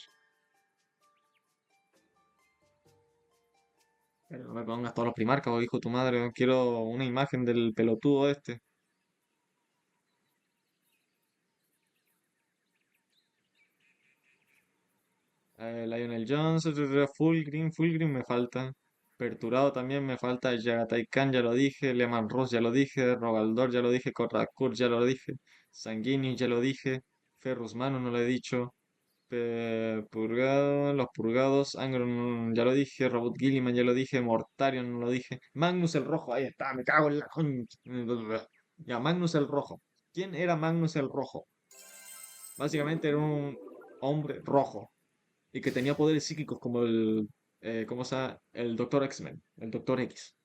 Pero no me pongas todos los primarcas, hijo de tu madre. Quiero una imagen del pelotudo este. Lionel Jones, Fulgrim me falta. Perturado también me falta. Yagatai Khan ya lo dije. Lehman Ross ya lo dije. Rogaldor ya lo dije. Korrakur ya lo dije. Sanguini ya lo dije. Ferrus Manu no lo he dicho. Purgado, los purgados. Angron ya lo dije. Robot Gilliman ya lo dije. Mortarion no lo dije. Magnus el Rojo, ahí está. Me cago en la concha. Ya, Magnus el Rojo. ¿Quién era Magnus el Rojo? Básicamente era un hombre rojo y que tenía poderes psíquicos como ¿cómo se llama? El Doctor X-Men, el Doctor X.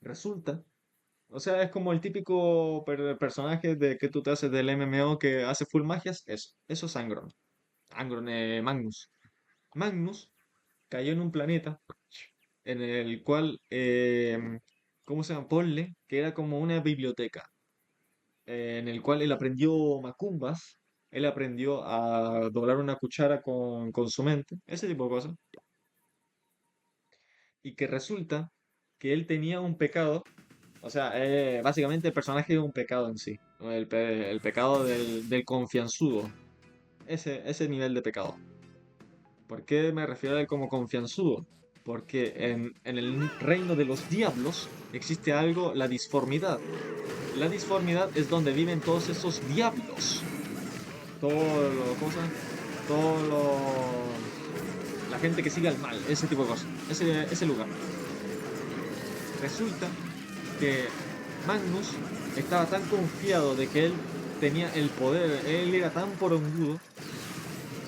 Resulta, o sea, es como el típico personaje de que tú te haces del MMO que hace full magias, eso es Angron. Angron, Magnus. Magnus cayó en un planeta en el cual, ¿cómo se llama? Ponle que era como una biblioteca, en el cual él aprendió macumbas, él aprendió a doblar una cuchara con su mente, ese tipo de cosas. Y que resulta que él tenía un pecado, o sea, básicamente el personaje es un pecado en sí, ¿no? El pecado del confianzudo, ese nivel de pecado. ¿Por qué me refiero a él como confianzudo? Porque en el reino de los diablos existe algo, la disformidad. La disformidad es donde viven todos esos diablos. ¿Cómo se llama? Todo la gente que sigue al mal, ese tipo de cosas. Ese lugar. Resulta que Magnus estaba tan confiado de que él tenía el poder, él era tan porongudo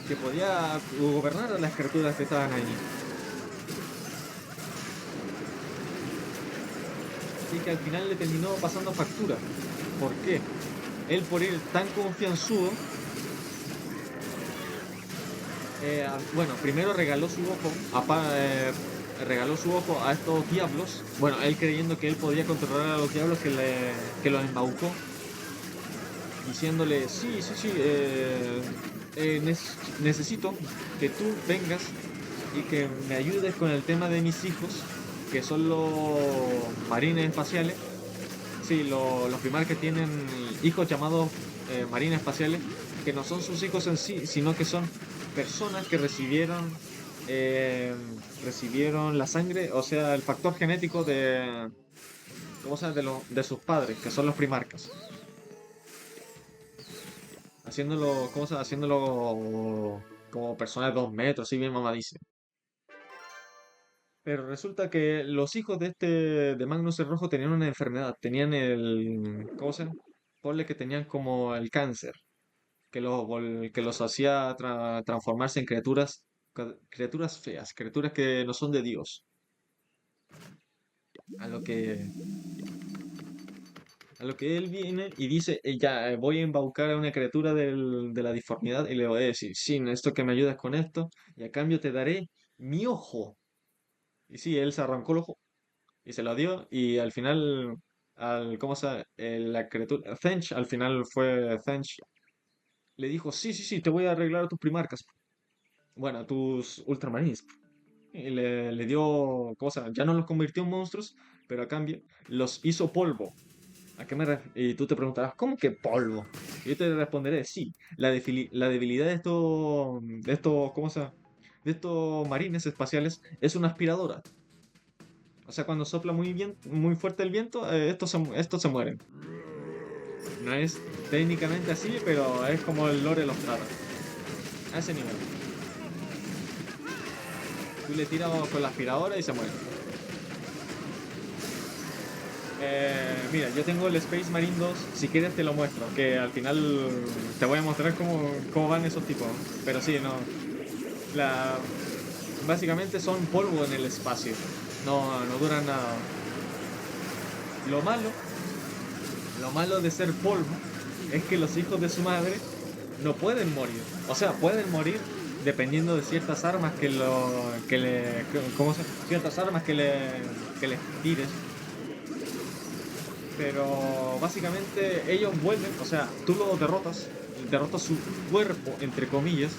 que podía gobernar a las criaturas que estaban ahí. Así que al final le terminó pasando factura. ¿Por qué? Él por ir tan confianzudo, bueno, primero regaló su ojo a estos diablos. Bueno, él creyendo que él podía controlar a los diablos que los embaucó, diciéndole, sí, sí, sí, necesito que tú vengas y que me ayudes con el tema de mis hijos, que son los marines espaciales. Sí, los primates que tienen hijos llamados marines espaciales, que no son sus hijos en sí, sino que son personas que eh, recibieron la sangre, o sea, el factor genético ¿cómo se llama? De sus padres, que son los primarcas. Haciéndolo, ¿cómo se llama? Haciéndolo como personas de 2 metros, así bien mamadizo. Pero resulta que los hijos de Magnus el Rojo tenían una enfermedad, tenían ¿cómo se llama? Ponle que tenían como el cáncer, que los hacía transformarse en criaturas feas, criaturas que no son de Dios. A lo que A lo que él viene y dice, ya, voy a embaucar a una criatura de la disformidad y le voy a decir, sí, necesito que me ayudes con esto y a cambio te daré mi ojo. Y sí, él se arrancó el ojo y se lo dio y al final, ¿cómo se llama? La criatura, Zench, al final fue Zench, le dijo, sí, sí, sí, te voy a arreglar a tus primarcas, bueno, a tus ultramarines. Y le dio, ¿cómo se llama? Ya no los convirtió en monstruos, pero a cambio los hizo polvo. Y tú te preguntarás, ¿cómo que polvo? Y yo te responderé, sí, la debilidad ¿cómo se llama? De estos marines espaciales es una aspiradora. O sea, cuando sopla muy bien, muy fuerte el viento, estos se mueren. No es técnicamente así, pero es como el lore los trata. A ese nivel. Tú le tiras con la aspiradora y se mueren. Mira, yo tengo el Space Marine 2, si quieres te lo muestro, que al final te voy a mostrar cómo van esos tipos. Pero sí, no. La, básicamente son polvo en el espacio. No, no duran nada. Lo malo, lo malo de ser polvo es que los hijos de su madre no pueden morir. O sea, pueden morir dependiendo de ciertas armas ¿cómo se? Ciertas armas que les tires. Pero básicamente ellos vuelven, o sea, tú los derrotas su cuerpo, entre comillas,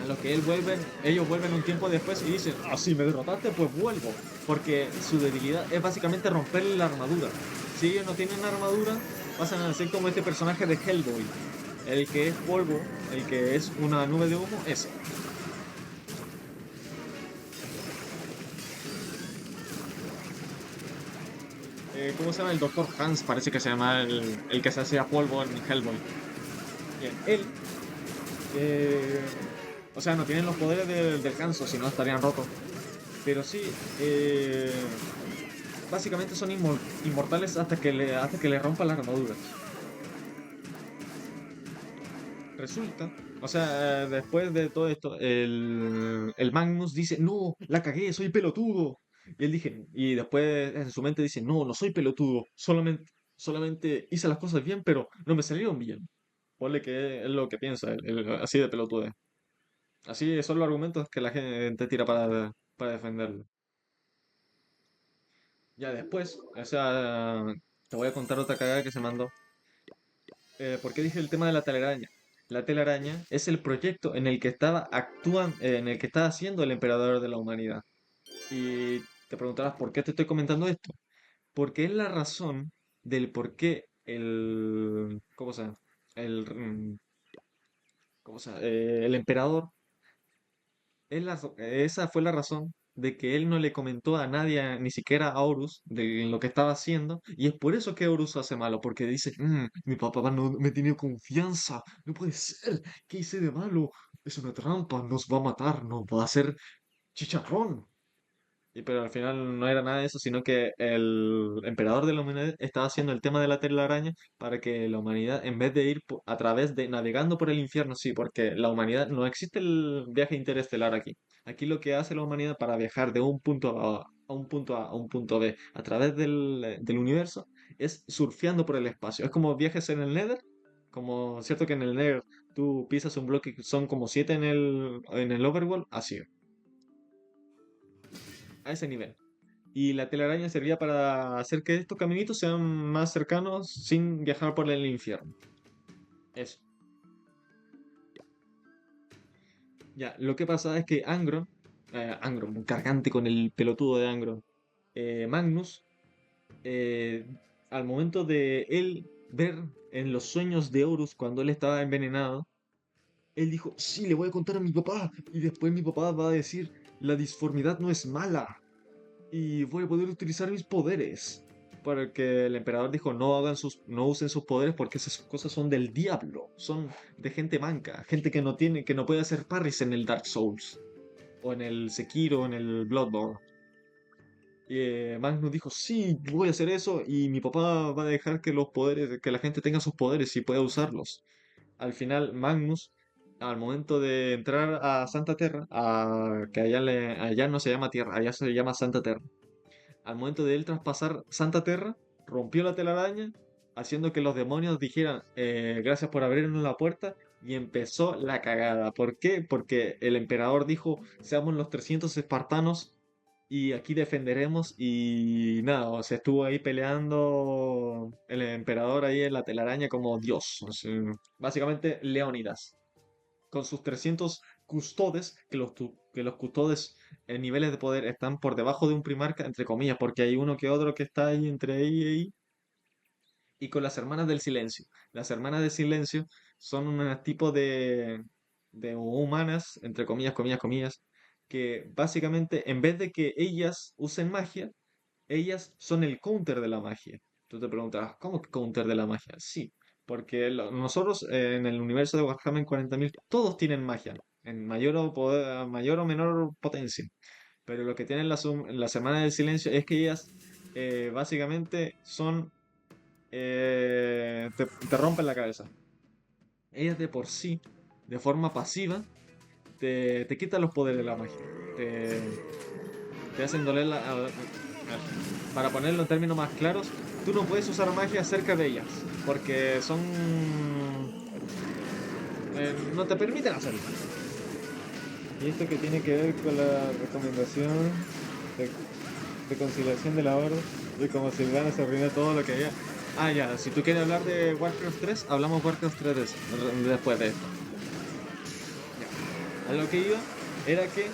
a lo que ellos vuelven un tiempo después y dicen, ah, si me derrotaste, pues vuelvo. Porque su debilidad es básicamente romperle la armadura. Si ellos no tienen armadura, pasan a ser como este personaje de Hellboy. El que es polvo, el que es una nube de humo, ese. ¿Cómo se llama? El Doctor Hans, parece que se llama el que se hacía polvo en Hellboy. Bien, él, o sea, no tienen los poderes del Hanzo, si no estarían rotos. Pero sí, básicamente son inmortales hasta que le rompa la armadura. Resulta, o sea, después de todo esto, el Magnus dice, no, la cagué, soy pelotudo. Y después en su mente dice, no, no soy pelotudo, solamente hice las cosas bien, pero no me salieron bien. Ponle que es lo que piensa, así de pelotudo. Así son los argumentos que la gente tira para defenderlo. Ya después, o sea, te voy a contar otra cagada que se mandó. ¿Por qué dije el tema de la telaraña? La telaraña es el proyecto en el que estaba haciendo el emperador de la humanidad. Y te preguntarás, ¿por qué te estoy comentando esto? Porque es la razón del por qué ¿cómo se llama? El, ¿cómo se llama? El emperador esa fue la razón de que él no le comentó a nadie, ni siquiera a Horus, de lo que estaba haciendo, y es por eso que Horus hace malo, porque dice, mi papá no me tiene confianza, no puede ser, ¿qué hice de malo? Es una trampa, nos va a matar, nos va a hacer chicharrón. Pero al final no era nada de eso, sino que el emperador de la humanidad estaba haciendo el tema de la telaraña para que la humanidad, en vez de ir a través de navegando por el infierno, sí, porque la humanidad no existe el viaje interestelar aquí. Aquí lo que hace la humanidad para viajar de un punto a un punto A a un punto B a través del universo es surfeando por el espacio. Es como viajes en el Nether, como cierto que en el Nether tú pisas un bloque que son como 7 en el Overworld, así, a ese nivel. Y la telaraña servía para hacer que estos caminitos sean más cercanos sin viajar por el infierno. Eso. Ya, lo que pasa es que Angron, un cargante con el pelotudo de Angron, Magnus, eh, al momento de él ver en los sueños de Horus cuando él estaba envenenado, él dijo, sí, le voy a contar a mi papá. Y después mi papá va a decir, la disformidad no es mala. Y voy a poder utilizar mis poderes. Para que el emperador dijo, no usen sus poderes porque esas cosas son del diablo, son de gente manca, gente que no puede hacer parries en el Dark Souls, o en el Sekiro, o en el Bloodborne. Y Magnus dijo, sí, voy a hacer eso, y mi papá va a dejar que la gente tenga sus poderes y pueda usarlos. Al final, Magnus, al momento de entrar a Santa Terra, que allá no se llama Tierra, allá se llama Santa Terra, al momento de él traspasar Santa Terra, rompió la telaraña, haciendo que los demonios dijeran gracias por abrirnos la puerta, y empezó la cagada. ¿Por qué? Porque el emperador dijo, seamos los 300 espartanos y aquí defenderemos, y nada, o sea, estuvo ahí peleando el emperador ahí en la telaraña como Dios, o sea, básicamente Leónidas con sus 300 custodes, que los custodes en niveles de poder están por debajo de un primarca, entre comillas, porque hay uno que otro que está ahí entre ahí y ahí, y con las hermanas del silencio. Las hermanas del silencio son un tipo de humanas, entre comillas, comillas, comillas, que básicamente en vez de que ellas usen magia, ellas son el counter de la magia. Tú te preguntarás, ¿cómo que counter de la magia? Sí, porque nosotros en el universo de Warhammer 40.000 todos tienen magia, en mayor o menor potencia. Pero lo que tienen las hermanas del silencio es que ellas básicamente son... te rompen la cabeza. Ellas de por sí, de forma pasiva, te quitan los poderes de la magia. Te hacen doler para ponerlo en términos más claros, tú no puedes usar magia cerca de ellas, porque son... no te permiten hacerlo. Y esto que tiene que ver con la recomendación de, de conciliación de la orden, y como Silvana se arruinó todo lo que había. Ah, ya, si tú quieres hablar de Warcraft 3, hablamos Warcraft 3 después de esto. Ya. A lo que iba era que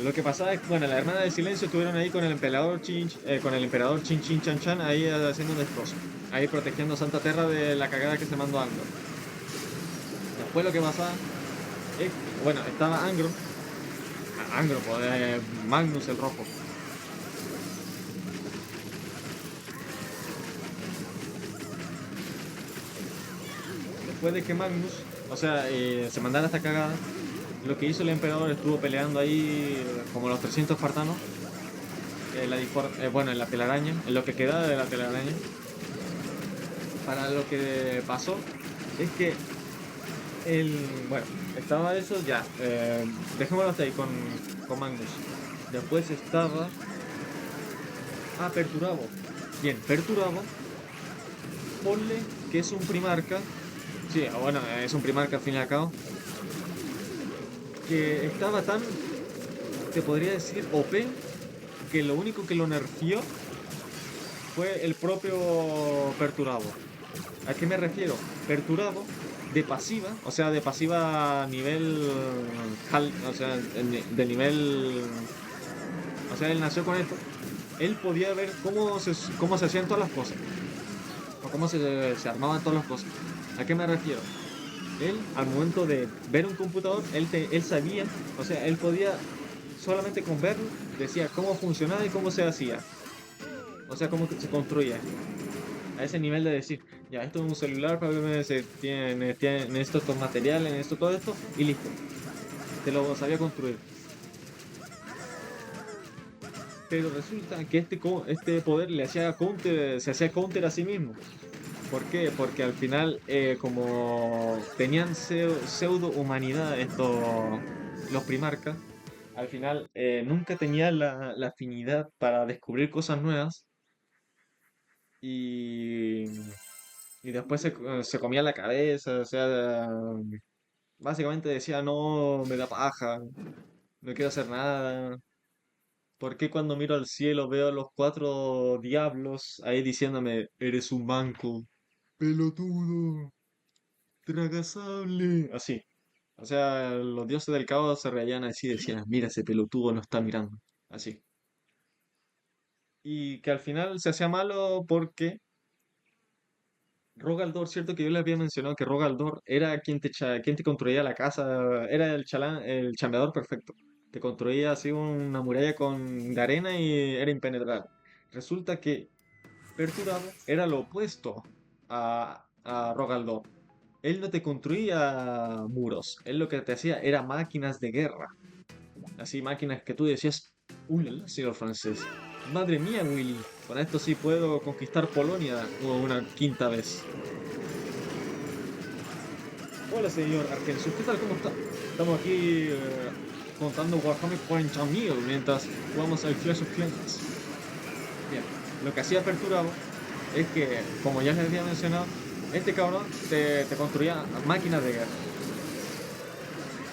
lo que pasaba es que, bueno, las hermanas del silencio estuvieron ahí con el emperador Chin Chin Chan Chan ahí haciendo un destrozo, ahí protegiendo Santa Terra de la cagada que se mandó Angron. Después lo que pasaba es, bueno, estaba Angron, pues, Magnus el Rojo. Después de que Magnus, o sea, se mandara esta cagada, lo que hizo el emperador estuvo peleando ahí como los 300 espartanos, bueno, en la telaraña, en lo que quedaba de la telaraña. Para lo que pasó es que bueno, estaba eso ya, dejémoslo hasta ahí con Magnus. Después estaba Perturabo. Bien, Perturabo, ponle que es un primarca, sí, bueno, es un primarca al fin y al cabo, que estaba tan, te podría decir, OP, que lo único que lo nerfeó fue el propio Perturabo. ¿A qué me refiero? Perturabo de pasiva, o sea, de pasiva a nivel o sea, de nivel, o sea, él nació con esto. Él podía ver cómo se hacían todas las cosas, o cómo se armaban todas las cosas. ¿A qué me refiero? Él, al momento de ver un computador, él sabía, o sea, él podía solamente con verlo, decía cómo funcionaba y cómo se hacía, o sea, cómo se construía. A ese nivel de decir, ya, esto es un celular, para que necesito estos materiales, necesito todo esto, y listo. Te lo sabía construir. Pero resulta que este poder se hacía counter a sí mismo. ¿Por qué? Porque al final, como tenían pseudo humanidad los primarcas, al final nunca tenían la afinidad para descubrir cosas nuevas, y, y después se comía la cabeza, o sea, básicamente decía, no, me da paja, no quiero hacer nada. ¿Por qué cuando miro al cielo veo a los cuatro diablos ahí diciéndome, eres un manco, pelotudo, tragasable? Así. O sea, los dioses del caos se reían así y decían, mira, ese pelotudo nos está mirando. Así. Y que al final se hacía malo porque Rogaldor, cierto que yo les había mencionado que Rogaldor era quien te construía la casa, era el chambeador perfecto. Te construía así una muralla de arena y era impenetrable. Resulta que Perturabo era lo opuesto a Rogaldor. Él no te construía muros, él lo que te hacía era máquinas de guerra. Así, máquinas que tú decías, señor francés, madre mía, Willy, con esto sí puedo conquistar Polonia una quinta vez. Hola, señor Argencio, ¿qué tal? ¿Cómo está? Estamos aquí contando Warhammer 40.000 mientras jugamos al Clash of Clans. Bien. Lo que hacía Perturabo es que, como ya les había mencionado, este cabrón te construía máquinas de guerra.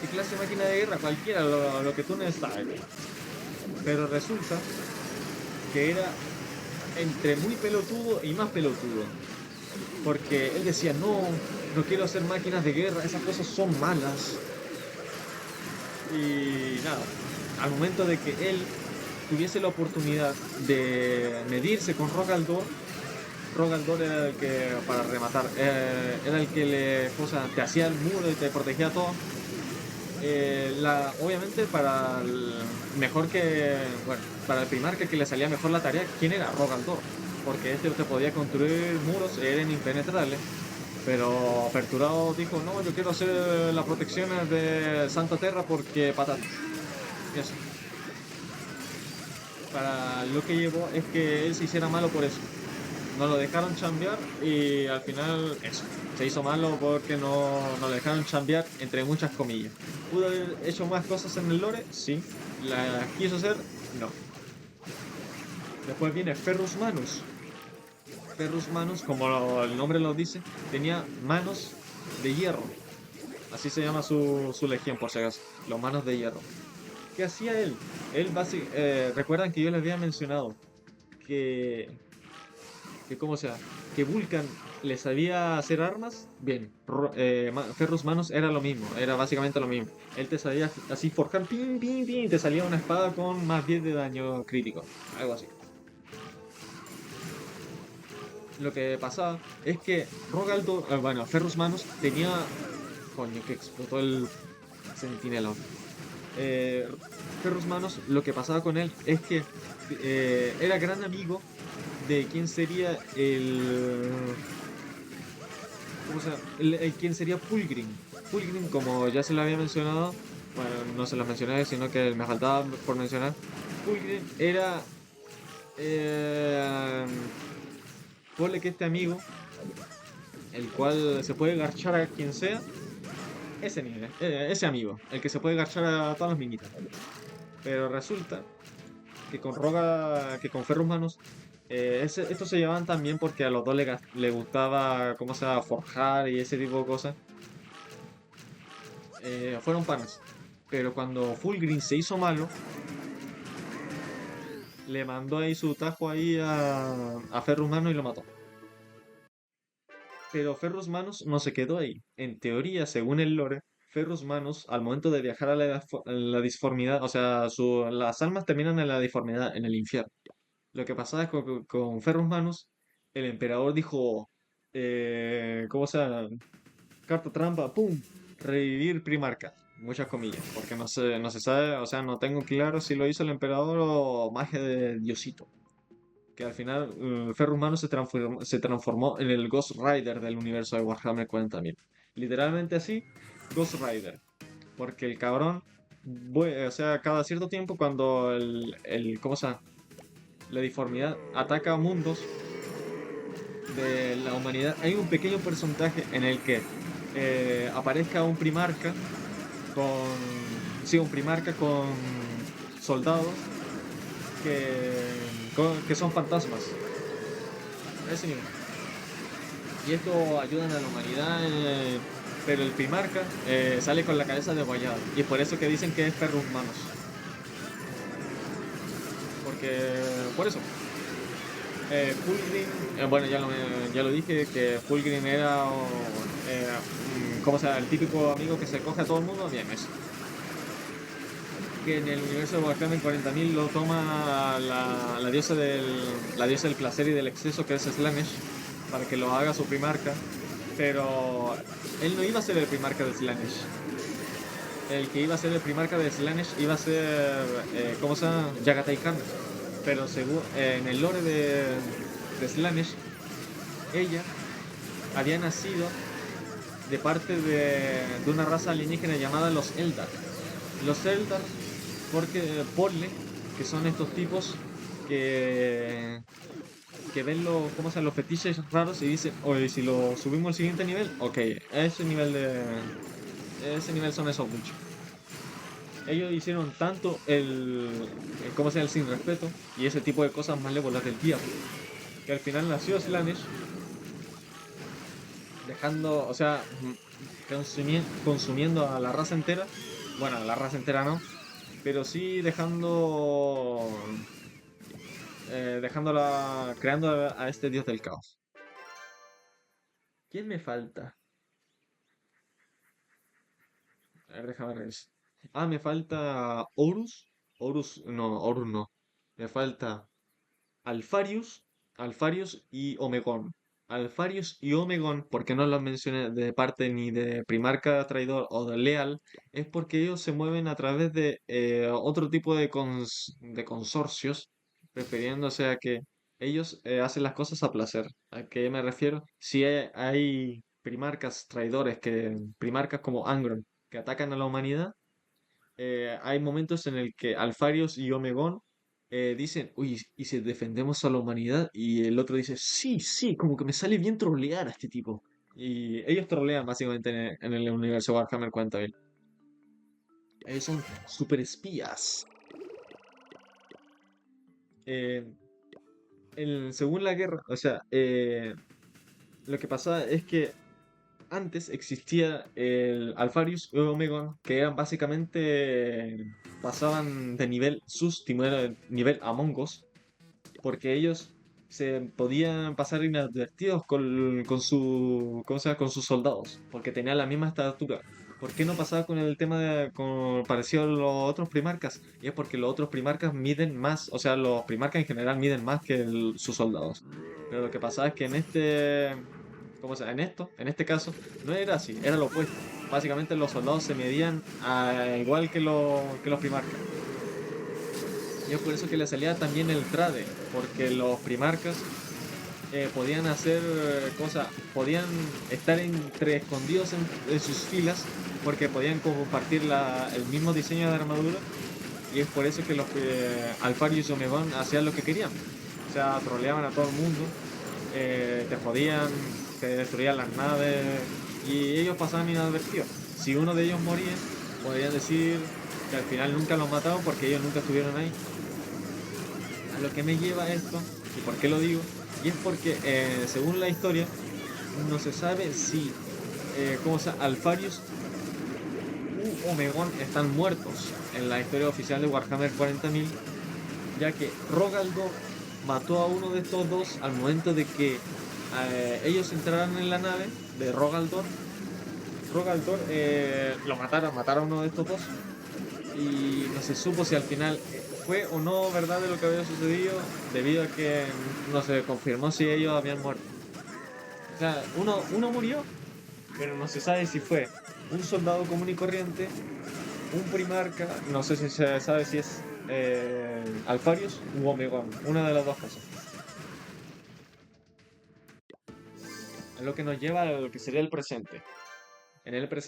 ¿Qué clase de máquina de guerra? Cualquiera, lo que tú necesitas. Pero resulta que era entre muy pelotudo y más pelotudo. Porque él decía, no, no quiero hacer máquinas de guerra, esas cosas son malas. Y nada, al momento de que él tuviese la oportunidad de medirse con Rogaldor, Rogaldor era el que, para rematar, era el que te hacía el muro y te protegía todo. Obviamente para el mejor que, bueno, para el Primarca que le salía mejor la tarea, ¿quién era? Rogaldor. Porque este te podía construir muros, eran impenetrables. Pero Aperturado dijo, no, yo quiero hacer las protecciones de Santa Terra porque patatas. Y eso. Para lo que llevó es que él se hiciera malo por eso. No lo dejaron chambear y al final eso. Se hizo malo porque no lo dejaron chambear entre muchas comillas. ¿Pudo haber hecho más cosas en el lore? Sí. ¿La quiso hacer? No. Después viene Ferrus Manus. Ferrus Manus, como el nombre lo dice, tenía manos de hierro. Así se llama su legión, por si acaso. Los manos de hierro. ¿Qué hacía él? Él básicamente... recuerdan que yo les había mencionado que... ¿cómo se llama? Que Vulcan les sabía hacer armas. Bien, Ferrus Manus era lo mismo. Era básicamente lo mismo. Él te sabía así forjar, pin, pin, pin, y te salía una espada con más 10 de daño crítico. Algo así. Lo que pasaba es que Rogaldo, bueno, Ferrus Manus tenía... Coño, que explotó el centinela. eh, Ferrus Manos, lo que pasaba con él es que era gran amigo de quién sería ¿cómo se llama? Quién sería Fulgrim. Fulgrim, como ya se lo había mencionado, bueno, no se lo mencioné, sino que me faltaba por mencionar. Fulgrim era, eh, ponle que este amigo, el cual se puede garchar a quien sea, ese nivel, ese amigo, el que se puede garchar a todas las minitas. Pero resulta que con Ferrus Manos, estos se llevaban también porque a los dos le gustaba cómo se llama, forjar y ese tipo de cosas. Fueron panas. Pero cuando Fulgrim se hizo malo, le mandó ahí su tajo ahí a Ferrus Manos y lo mató. Pero Ferrus Manos no se quedó ahí. En teoría, según el lore, Ferrus Manos, al momento de viajar a la disformidad, o sea, las almas terminan en la disformidad, en el infierno. Lo que pasaba es que con Ferrus Manus, el emperador dijo, ¿cómo se llama? Carta trampa, ¡pum! Revivir Primarca. Muchas comillas, porque no se sabe, o sea, no tengo claro si lo hizo el emperador o magia de Diosito. Que al final Ferrus Manus se transformó en el Ghost Rider del universo de Warhammer 40.000. Literalmente así, Ghost Rider. Porque el cabrón, o sea, cada cierto tiempo cuando ¿cómo se llama? La disformidad ataca a mundos de la humanidad, hay un pequeño porcentaje en el que aparezca un primarca con... Sí, un primarca con soldados que son fantasmas. A ese nivel. Y esto ayuda a la humanidad, pero el primarca sale con la cabeza degollada. Y es por eso que dicen que es Ferrus Manos. Porque... Por eso. Fulgrim, bueno, ya lo dije, que Fulgrim era, ¿cómo se llama? El típico amigo que se coge a todo el mundo, bien, eso. Que en el universo de Warhammer 40.000 lo toma la diosa del placer y del exceso, que es Slanesh, para que lo haga su primarca, pero él no iba a ser el primarca de Slanesh. El que iba a ser el primarca de Slanesh iba a ser, ¿cómo se llama? Yagatai Khan. Pero según en el lore de Slanesh, ella había nacido de parte de una raza alienígena llamada los Eldar. Los Eldar, ponle que son estos tipos que, que ven ¿cómo se llama? Los fetiches raros y dicen, oye, si lo subimos al siguiente nivel, ok, ese nivel son esos bichos. Ellos hicieron tanto ¿cómo se llama? El sin respeto y ese tipo de cosas malévolas del diablo. que al final nació Slaanesh, dejando, o sea, consumiendo a la raza entera. Bueno, a la raza entera no, pero sí dejándola, creando a este dios del caos. ¿Quién me falta? A ver, déjame revisar. Ah, me falta Horus. Horus no. Me falta Alfarius, Alfarius y Omegon. Alfarius y Omegon, porque no los mencioné de parte ni de Primarca Traidor o de Leal, es porque ellos se mueven a través de otro tipo de consorcios, refiriéndose a que ellos hacen las cosas a placer. ¿A qué me refiero? Si hay primarcas traidores, primarcas como Angron, que atacan a la humanidad, hay momentos en el que Alfarius y Omegon dicen, uy, ¿y si defendemos a la humanidad? Y el otro dice, sí, sí, como que me sale bien trolear a este tipo. Y ellos trolean básicamente en el universo Warhammer 40.000. Ellos son super espías. Eh, según la guerra, o sea, lo que pasaba es que antes existía el Alfarius y Omegon, que eran básicamente, pasaban de nivel sus, nivel Among Us, porque ellos se podían pasar inadvertidos ¿cómo se llama? Con sus soldados, porque tenían la misma estatura. ¿Por qué no pasaba con el tema parecido a los otros primarcas? Y es porque los otros primarcas miden más, o sea, los primarcas en general miden más que sus soldados. Pero lo que pasaba es que ¿cómo se llama? En este caso, no era así, era lo opuesto. Básicamente los soldados se medían igual que los primarcas. Y es por eso que le salía también el trade, porque los primarcas podían hacer cosas, podían estar entre escondidos en sus filas, porque podían compartir el mismo diseño de armadura, y es por eso que los Alfarius y Omegon hacían lo que querían. O sea, troleaban a todo el mundo, te jodían, te destruían las naves, y ellos pasaban inadvertidos. Si uno de ellos moría, podrían decir que al final nunca los mataron porque ellos nunca estuvieron ahí. A lo que me lleva esto, y por qué lo digo, y es porque según la historia, no se sabe si Alfarius u Omegon están muertos en la historia oficial de Warhammer 40.000, ya que Rogaldor mató a uno de estos dos al momento de que ellos entraran en la nave de Rogaldor. Rogaldor mataron a uno de estos dos, y no se supo si al final fue o no verdad de lo que había sucedido, debido a que no se confirmó si ellos habían muerto. O sea, uno murió, pero no se sabe si fue un soldado común y corriente, un primarca, no sé si se sabe si es Alfarius u Omegon, una de las dos cosas. Es lo que nos lleva a lo que sería el presente. En el presente